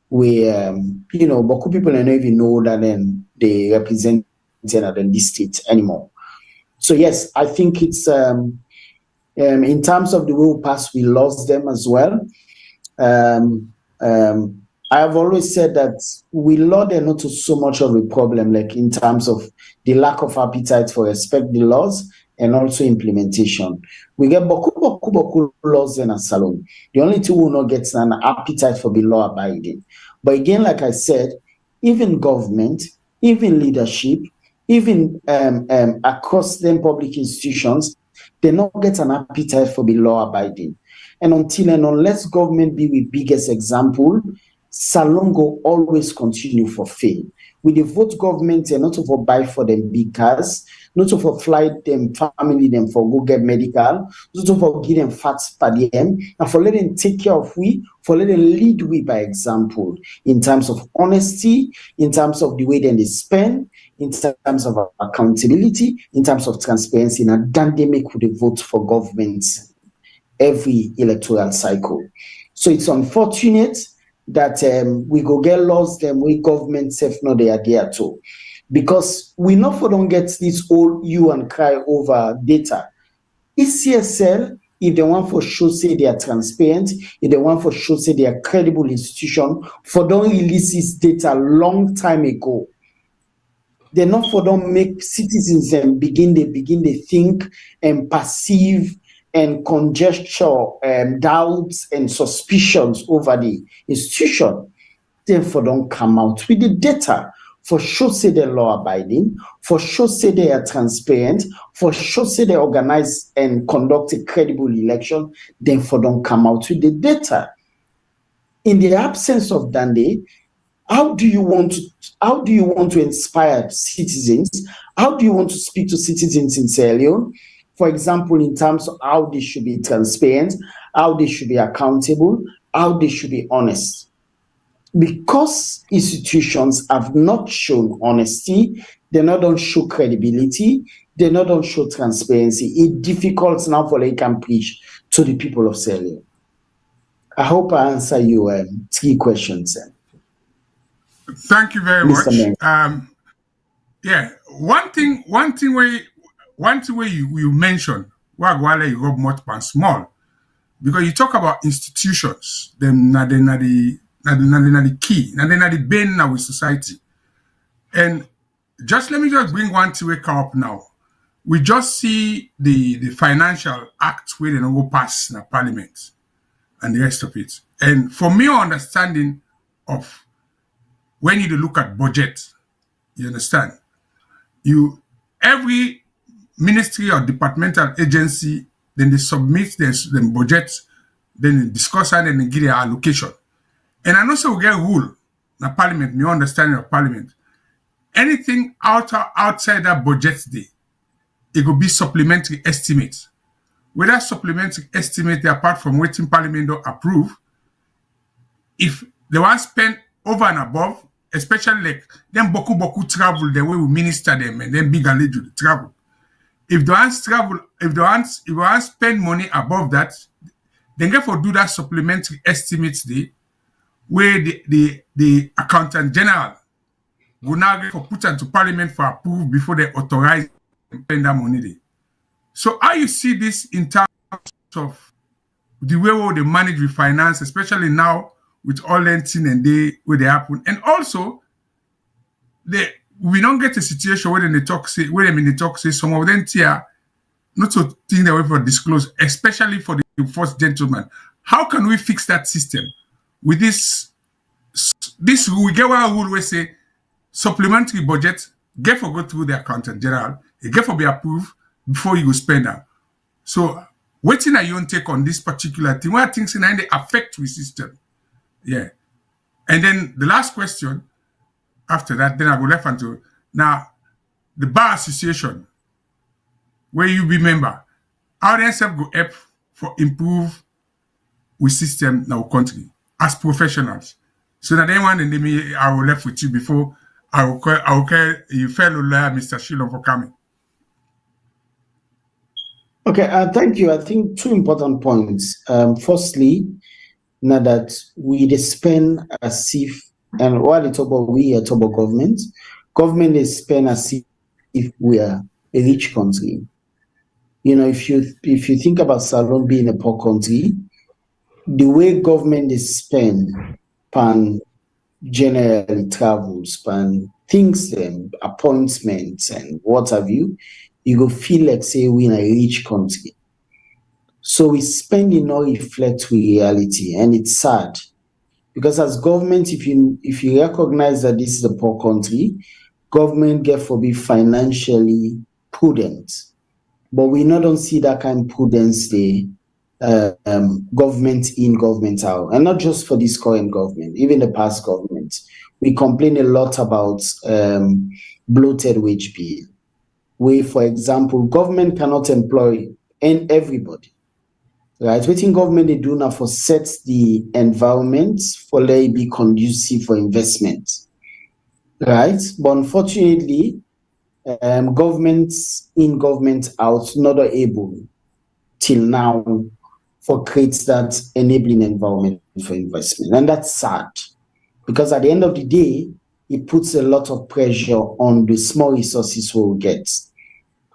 where but people don't even know that then they represent another district anymore. So yes, I think it's in terms of the way we pass, we lost them as well. I have always said that we lost them not so much of a problem, like in terms of the lack of appetite for respect the laws and also implementation. We get boku laws in a salon. The only thing we will not get is an appetite for the law abiding. But again, like I said, even government, even leadership, even across them public institutions, they not get an appetite for the law abiding. And until and unless government be the biggest example, Salongo always continue for fail. With the vote government and not to for buy for them big cars, not to for fly them, family them for go get medical, not to for give them fats per diem, and for let them take care of for let them lead we by example in terms of honesty, in terms of the way then they spend, in terms of accountability, in terms of transparency, and then they make the vote for governments every electoral cycle. So it's unfortunate that we go get lost them we government self not they adhere to, because we know for don't get this whole you and cry over data. ECSL, if they want for sure say they are transparent, if they want for sure say they are credible institution, for don't release this data long time ago. They not for don't make citizens and begin they think and perceive and conjecture doubts and suspicions over the institution. Therefore, don't come out with the data. For sure say they're law abiding, for sure say they are transparent, for sure say they organize and conduct a credible election, therefore don't come out with the data. In the absence of Dande, how do you want to inspire citizens? How do you want to speak to citizens in Sierra Leone? For example, in terms of how they should be transparent, how they should be accountable, how they should be honest. Because institutions have not shown honesty, they not don't show credibility, they not don't show transparency. It's difficult now for they can preach to the people of Sierra Leone. I hope I answer you 3 questions. Thank you very Mr. much. Yeah, one thing where you mentioned where you rub much pan small, because you talk about institutions, them na the key, na the bane now with society. And let me bring one to wake up now. We just see the financial act where they don't go pass in parliament and the rest of it. And for me, understanding of when you look at budget, you understand, every ministry or departmental agency, then they submit their budget, then they discuss and then they give their allocation. And I know so we get rule na parliament, my understanding of parliament. Anything outside that budget day, it could be supplementary estimate. Whether supplementary estimate apart from waiting parliament don't approve, if they want to spend over and above, especially like them boku travel the way we minister them and then big and little travel. If they want travel, if they want spend money above that, then get for do that supplementary estimates day where the accountant general will now get for put into parliament for approve before they authorize and spend that money day. So how you see this in terms of the way we they manage refinance, especially now with all lending and they where they happen, and also we don't get a situation where they talk say where they talk say some of them here not to think that way for disclose, especially for the first gentleman. How can we fix that system with this rule? We get one rule where say supplementary budget get for go through the accountant general, it get for be approved before you go spend them. So waiting at your take on this particular thing, what things in they affect the system. Yeah. And then the last question after that, then I go left into now the bar association where you be member, how they self go help for improve with system in our country as professionals. So that then one and then I will left with you before I will call you fellow lawyer, Mr. Shilon, for coming. Okay, thank you. I think two important points. Firstly, now that we spend as if, and while they talk about we are talk about government is spend as if we are a rich country. You know, if you think about Salon being a poor country, the way government is spend pan generally travels, pan things and appointments and what have you, you go feel like say we in a rich country. So we spending not reflect with reality, and it's sad because as government, if you recognize that this is a poor country, government get for be financially prudent, but we not don't see that kind of prudence the government in, government out, and not just for this current government, even the past government. We complain a lot about bloated wage bill, where, for example, government cannot employ everybody. Right, what in government they do now for set the environment for let it be conducive for investment. Right, but unfortunately, governments in, government out, not able till now for create that enabling environment for investment, and that's sad because at the end of the day, it puts a lot of pressure on the small resources we will get.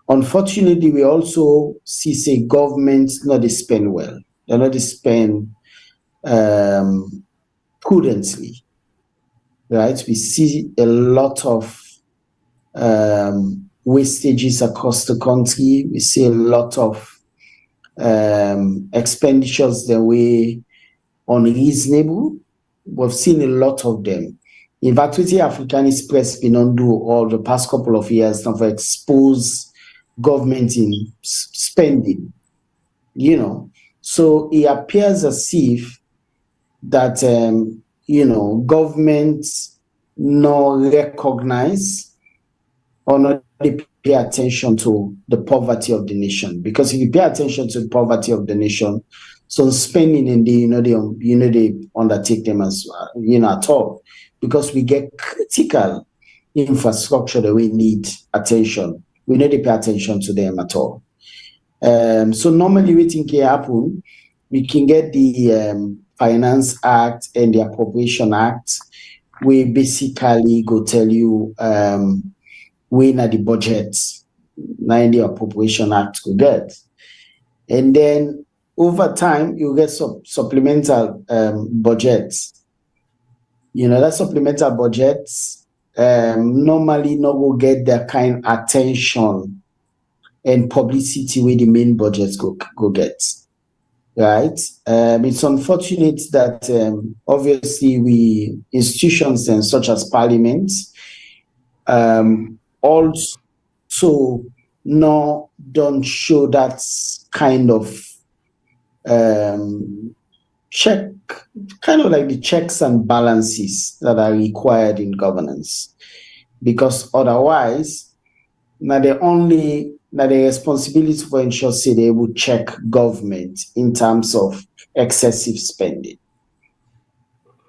Unfortunately, we also see say governments not they spend well. They're not they spend prudently, right? We see a lot of wastages across the country. We see a lot of expenditures that were unreasonable. We've seen a lot of them. In fact, with the Africanist press been on do all the past couple of years now for expose government in spending, you know. So it appears as if that government not recognize or not pay attention to the poverty of the nation. Because if you pay attention to the poverty of the nation, so spending and they undertake them as at all. Because we get critical infrastructure that we need attention. We need to pay attention to them at all. So normally we think can happen, we can get the Finance Act and the Appropriation Act. We basically go tell you when are the budgets, now the Appropriation Act go get. And then over time, you get supplemental budgets. That supplemental budgets normally not will get that kind of attention and publicity where the main budgets go get. Right? It's unfortunate that obviously we institutions and such as Parliament also don't show that kind of check, kind of like the checks and balances that are required in governance. Because otherwise, now the responsibility for ensure say they will check government in terms of excessive spending.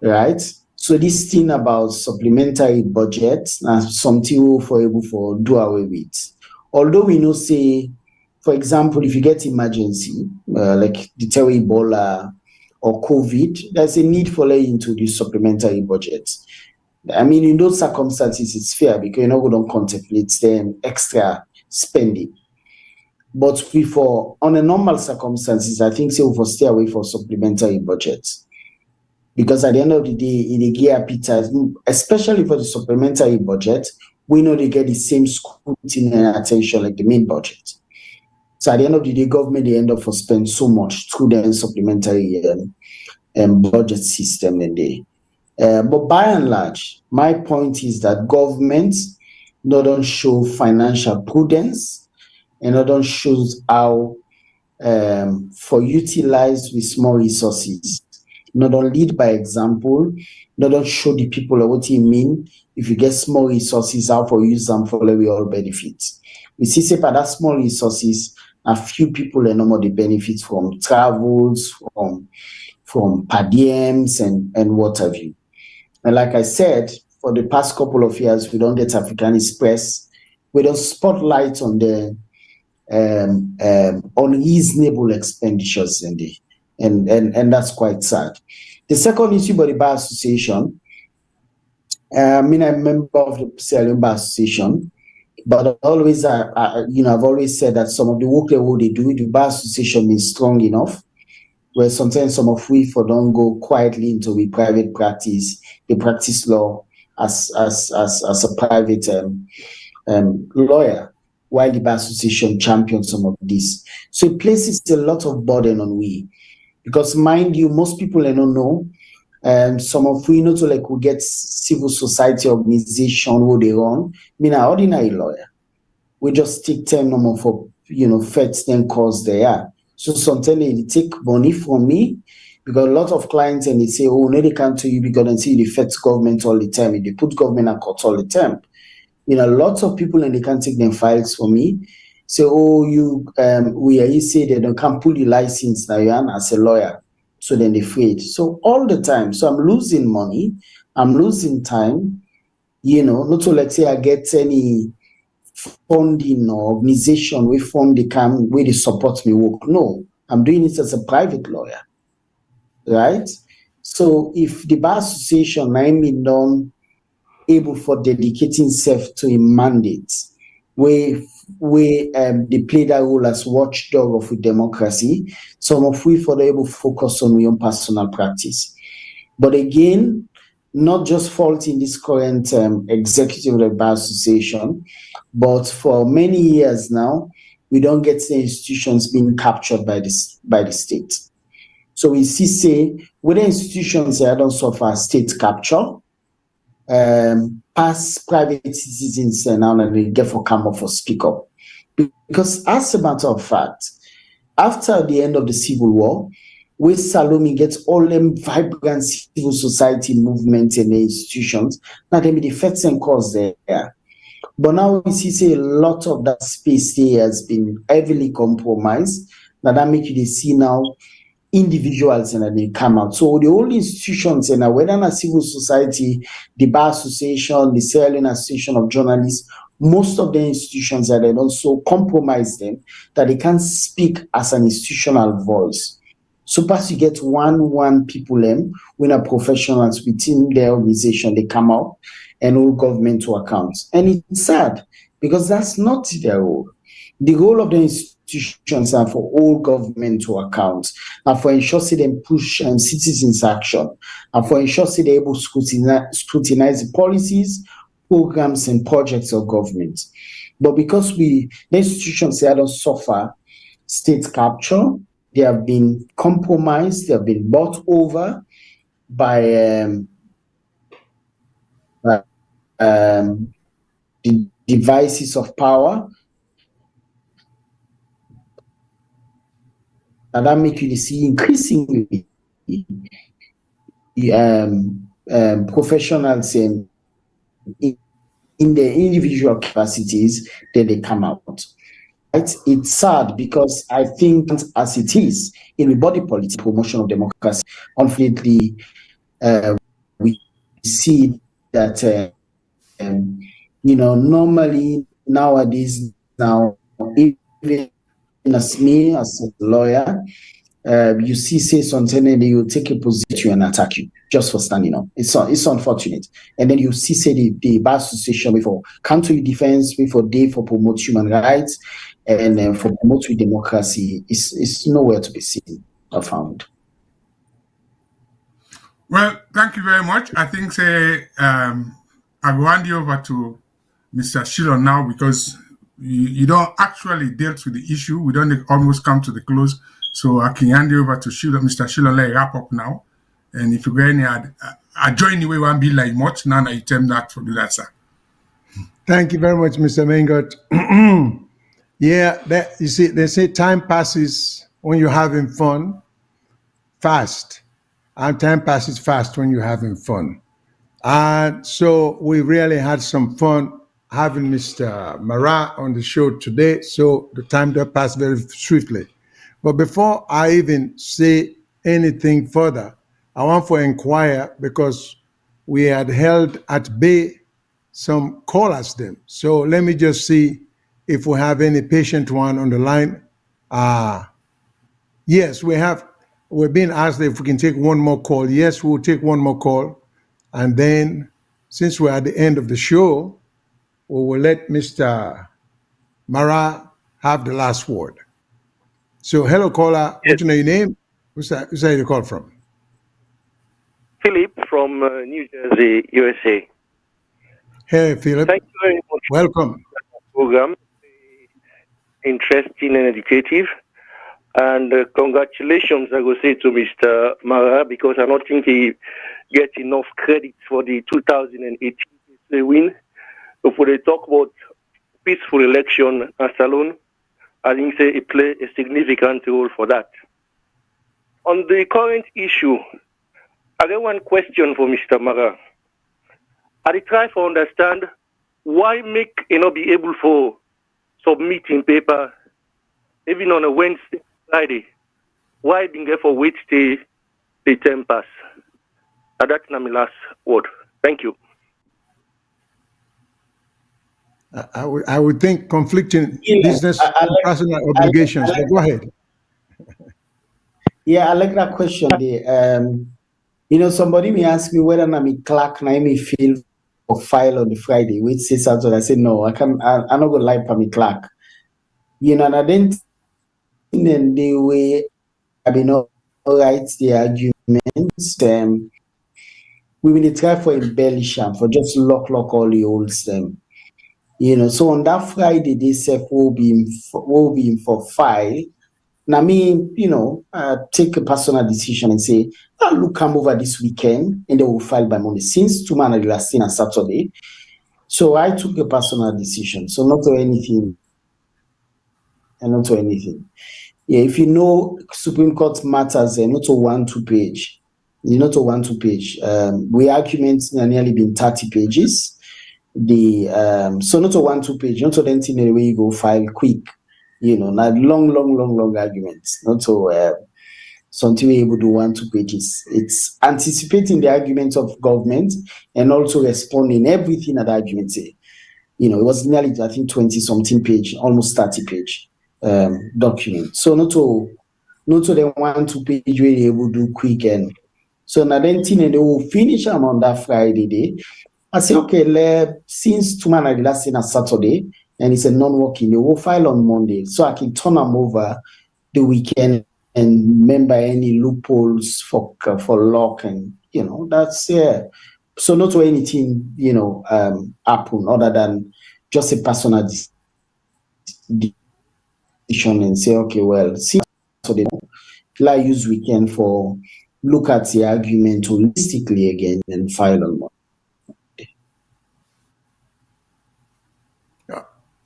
Right? So this thing about supplementary budget now something for able for do away with. Although we know say, for example, if you get emergency, like the terror Ebola or COVID, there's a need for laying into the supplementary budget. I mean, in those circumstances, it's fair because you know we don't contemplate them extra spending. But before on a normal circumstances, I think say we will stay away for supplementary budgets. Because at the end of the day, in the gear appetite, especially for the supplementary budget, we know they get the same scrutiny and attention like the main budget. So at the end of the day, government they end up for spend so much through the supplementary budget system in there. But by and large, my point is that government don't show financial prudence and don't show how for utilize with small resources. Don't lead by example, don't show the people what you mean. If you get small resources, how for use them for we all benefits. We see say for that small resources, a few people and no more the benefits from travels, from per diems and what have you. And like I said, for the past couple of years, we don't get African Express. We don't spotlight on the unreasonable expenditures in the and that's quite sad. The second issue by the Bar Association, I'm a member of the Sierra Bar Association, but always, I've always said that some of the work they do, the Bar Association is strong enough, where sometimes some of we for don't go quietly into the private practice, they practice law as a private lawyer, while the Bar Association champions some of this. So it places a lot of burden on we. Because mind you, most people don't know, some of we know to like we get civil society organization who they run. I mean, an ordinary lawyer. We just take time number for feds then cause they are. So sometimes they take money from me because a lot of clients and they say, oh no, they can't tell you because they see the feds government all the time. They put government at court all the time. Lots of people and they can't take them files for me. Say, oh, you say they can't pull the license now as a lawyer. So then they afraid. So all the time. So I'm losing money. I'm losing time. Not to like say I get any funding or organization we fund the camp where they support me work. No, I'm doing it as a private lawyer. Right? So if the Bar Association, I mean, done able for dedicating self to a mandate where they play that role as watchdog of democracy, some of we for able focus on your own personal practice. But again, not just fault in this current executive of the Bar Association, but for many years now, we don't get the institutions being captured by the state. So we see say whether institutions don't suffer state capture, past private citizens now and they get for come up for speak up. Because as a matter of fact, after the end of the Civil War, where Salome gets all them vibrant civil society movements and institutions, now they be the first and cause there. But now we see say a lot of that space here has been heavily compromised. Now that make you see now individuals and they come out. So the only institutions and whether a civil society, the Bar Association, the Sierra Leone Association of Journalists, most of the institutions that they don't so compromise them that they can't speak as an institutional voice. So perhaps you get one people when a professionals within their organization they come out and hold government to account. And it's sad because that's not their role. The role of the institutions are for all government to account, and for ensure they push citizens' action, and for ensure they're able to scrutinize the policies, programs, and projects of government. But because the institutions don't suffer state capture, they have been compromised, they have been bought over by the devices of power. And that make you see increasingly professionals in their individual capacities, then they come out. It's sad because I think as it is in the body politic promotion of democracy, unfortunately, we see that normally nowadays now, even as me as a lawyer, you say something and you take a position and attack you just for standing up. It's unfortunate. And then you say the bar association before come to your defense before they for promote human rights and for promote democracy is nowhere to be seen or found. Well, thank you very much. I think I will hand you over to Mr. Shillon now because you don't actually dealt with the issue. We don't almost come to the close. So I can hand you over to Shillon, Mr. Shillon, let wrap up now. And if you go any I join the way one be like much, now you tell that for do that, sir. Thank you very much, Mr. Mengot. Yeah, you see, they say time passes when you're having fun fast, and time passes fast when you're having fun. And so we really had some fun having Mr. Marrah on the show today. So the time does pass very swiftly. But before I even say anything further, I want to inquire because we had held at bay some callers them. So let me just see if we have any patient one on the line. Yes, we have. We're being asked if we can take one more call. Yes, we'll take one more call. And then, since we're at the end of the show, we will let Mr. Marrah have the last word. So, hello, caller. Yes. What's your name? Who's that you call from? Philip from New Jersey, USA. Hey, Philip. Thank you very much. Welcome. For the program. Interesting and educative. And congratulations, I will say, to Mr. Marrah, because I don't think he gets enough credit for the 2018 win. So for the talk about peaceful election at Salon, I think he play a significant role for that. On the current issue, I got one question for Mr. Marrah. I try to understand why make not be able for submitting paper even on a Wednesday, Friday. Why being there for wait the term pass? And that's my last word. Thank you. I would think conflicting business and personal obligations. But go ahead. Yeah, I like that question there. Somebody may ask me whether I'm a clerk and I may feel or file on the Friday, which says Saturday. I say no, I'm not gonna lie for me clerk. And I didn't in the way I mean all right the arguments. We will try for embellish for just lock all the old them. So on that Friday they say will be in for file. Now, take a personal decision and say, look, come over this weekend and they will file by Monday. Since tomorrow the last thing on Saturday. So I took a personal decision. So not to anything. And not to anything. Yeah, if Supreme Court matters, not to 1-2 page. Not to 1-2 page. We arguments are nearly been 30 pages. So not to 1-2 page, not to anything the way you go file quick. Not long arguments. Not to something we're able to 1-2 pages. It's anticipating the arguments of government and also responding everything that the argument say. It was nearly, I think, 20-something page, almost 30 page document. So not to the 1-2 page we're able to do quick and so now then and they will finish them on that Friday day. I say, okay, since tomorrow the last thing on Saturday and it's a non-working, they will file on Monday. So I can turn them over the weekend and remember any loopholes for lock and that's so not to anything happen other than just a personal decision and say, okay, well, since Saturday, I use weekend for look at the argument holistically again and file on Monday.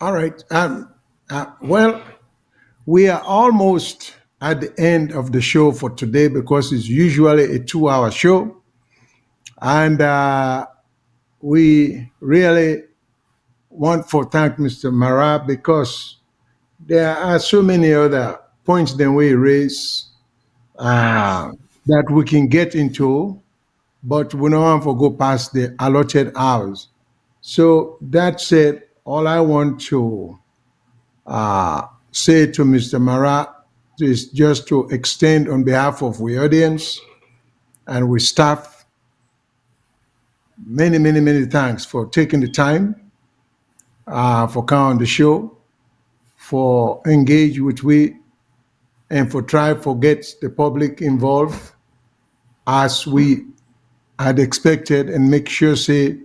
All right. Well, we are almost at the end of the show for today because it's usually a 2-hour show. And we really want to thank Mr. Marrah because there are so many other points that we raise that we can get into, but we don't want to go past the allotted hours. So that said, all I want to say to Mr. Marrah is just to extend on behalf of the audience and we staff many, many, many thanks for taking the time for coming on the show, for engage with we, and for try to get the public involved as we had expected and make sure say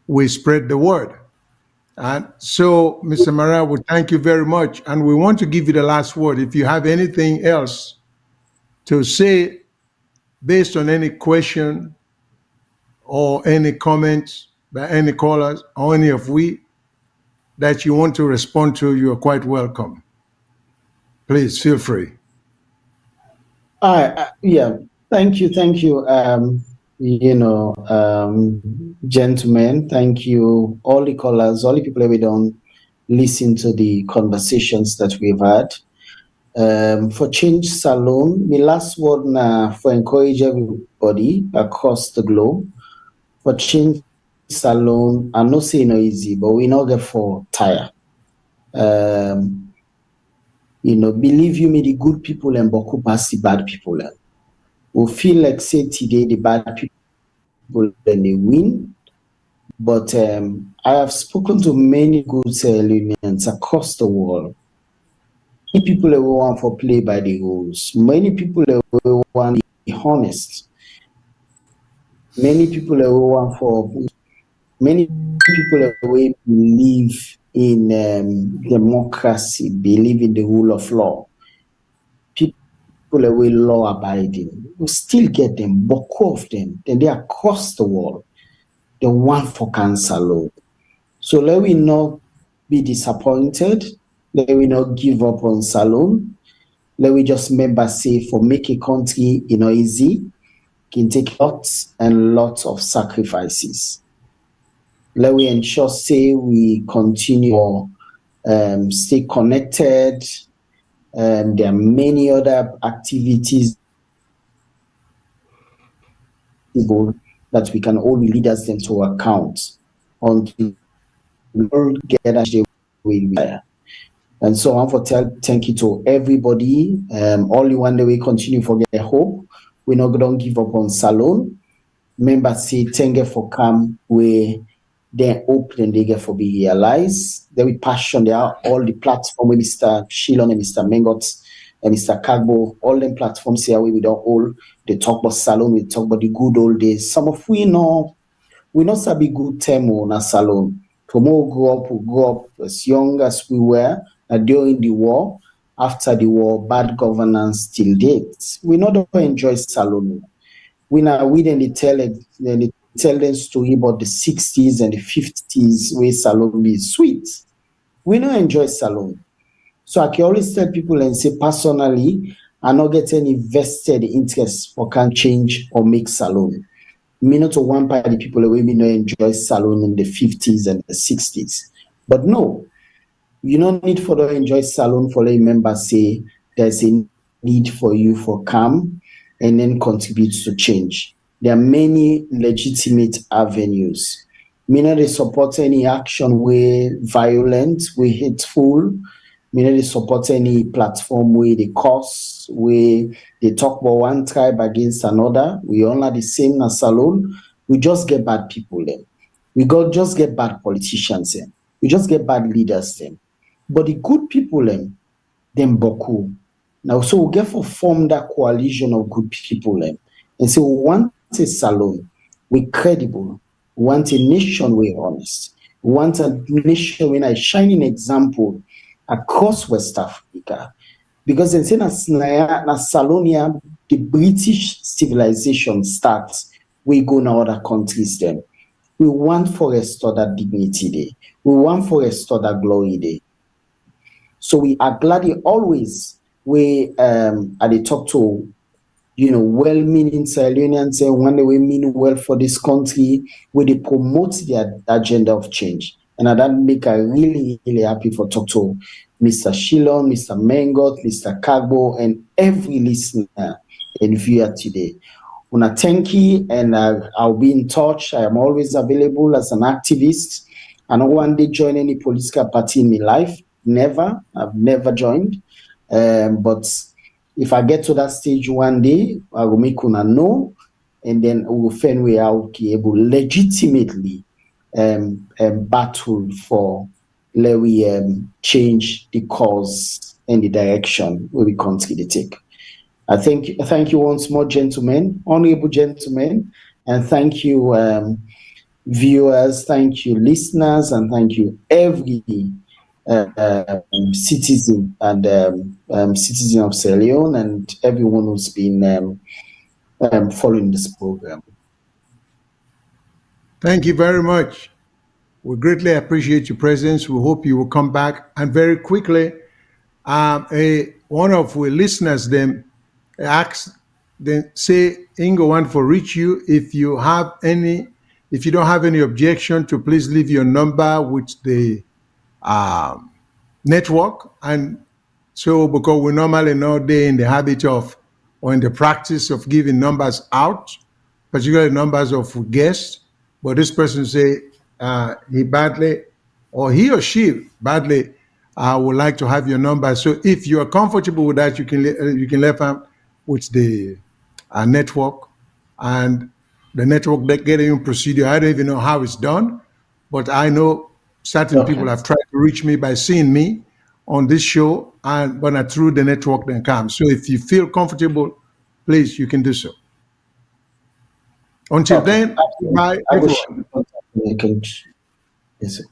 we spread the word. And so, Mr. Marrah, we thank you very much. And we want to give you the last word. If you have anything else to say based on any question or any comments by any callers or any of we that you want to respond to, you are quite welcome. Please feel free. Yeah, thank you. Gentlemen, thank you, all the callers, all the people that we don't listen to the conversations that we've had. For Change Salon, my last word now for encourage everybody across the globe. For Change Salon, I'm not saying no easy, but we not get for tire. Believe you me, the good people and Boku pass the bad people. We feel like say today the bad people and they win. But I have spoken to many good unions across the world. Many people who want for play by the rules. Many people who want to be honest. Many people who want for. Many people who believe in democracy, believe in the rule of law. People who law abiding. We still get them, but of them, then they are across the world. They want for cancer law. So let we not be disappointed. Let we not give up on Salon. Let we just remember say for make a country easy, can take lots and lots of sacrifices. Let we ensure say we continue stay connected. There are many other activities that we can all leaders them to account until we all get we are. And so I want to thank you to everybody. Only one day we continue for get hope. We're not gonna give up on Salon. Remember, say thank you for come where they open and they get for be realized. Then we passion there are all the platform with Mr. Shilon and Mr. Mengot and Mr. Kagbo, all them platforms here where we don't all they talk about Salon, we talk about the good old days. Some of we not sabi good term on a Salon. From all we grew up as young as we were during the war, after the war, bad governance still date. We not enjoy Salon. We then tell them story about the 60s and the 50s where Salon be sweet. We don't enjoy Salon. So I can always tell people and say personally, I not get any vested interest for can change or make Salon. Me not to one part of the people who not enjoy Salon in the 50s and the 60s. But no, you don't need for to enjoy Salon for the members say there's a need for you for come and then contribute to change. There are many legitimate avenues. Me not they support any action where violent, where hateful. Me not they support any platform where they cause, where they talk about one tribe against another. We all are the same as Salon. We just get bad people then. We just get bad politicians then. We just get bad leaders then. But the good people then boku. Now, so we get for form that coalition of good people and say we want a Salon, we credible, we want a nation we honest, we want a nation with a shining example across West Africa. Because in saying na Salonia, the British civilization starts, we go in other countries then. We want for restore that dignity day. We want for restore that glory day. So we are gladly always we I dey talk to well-meaning Sierra Leoneans say one day we mean well for this country, where they promote their agenda of change. And that make I really, really happy for talk to Mr. Shillon, Mr. Mengot, Mr. Kagbo, and every listener and viewer today. Una thank you, and I'll be in touch. I am always available as an activist. I don't one day join any political party in my life. Never. I've never joined. But if I get to that stage one day, I will make una know, and then we will find way out to be able legitimately battle for let we change the course and the direction where we continue to take. I thank you once more, gentlemen, honorable gentlemen, and thank you, viewers, thank you, listeners, and thank you, every citizen and citizen of Sierra Leone and everyone who's been following this program. Thank you very much. We greatly appreciate your presence. We hope you will come back. And very quickly, one of our listeners then asked, then say, Ingo want for reach you. If you don't have any objection, to please leave your number with the network. And so, because we normally know they're in the habit of, or in the practice of giving numbers out, particularly numbers of guests. But this person say he badly, or he or she badly would like to have your number. So if you are comfortable with that, you can let them with the network, and the network getting procedure. I don't even know how it's done, but I know certain people have tried to reach me by seeing me on this show, and when I through the network then come. So if you feel comfortable, please, you can do so. Until then, bye, everyone. Yes, sir.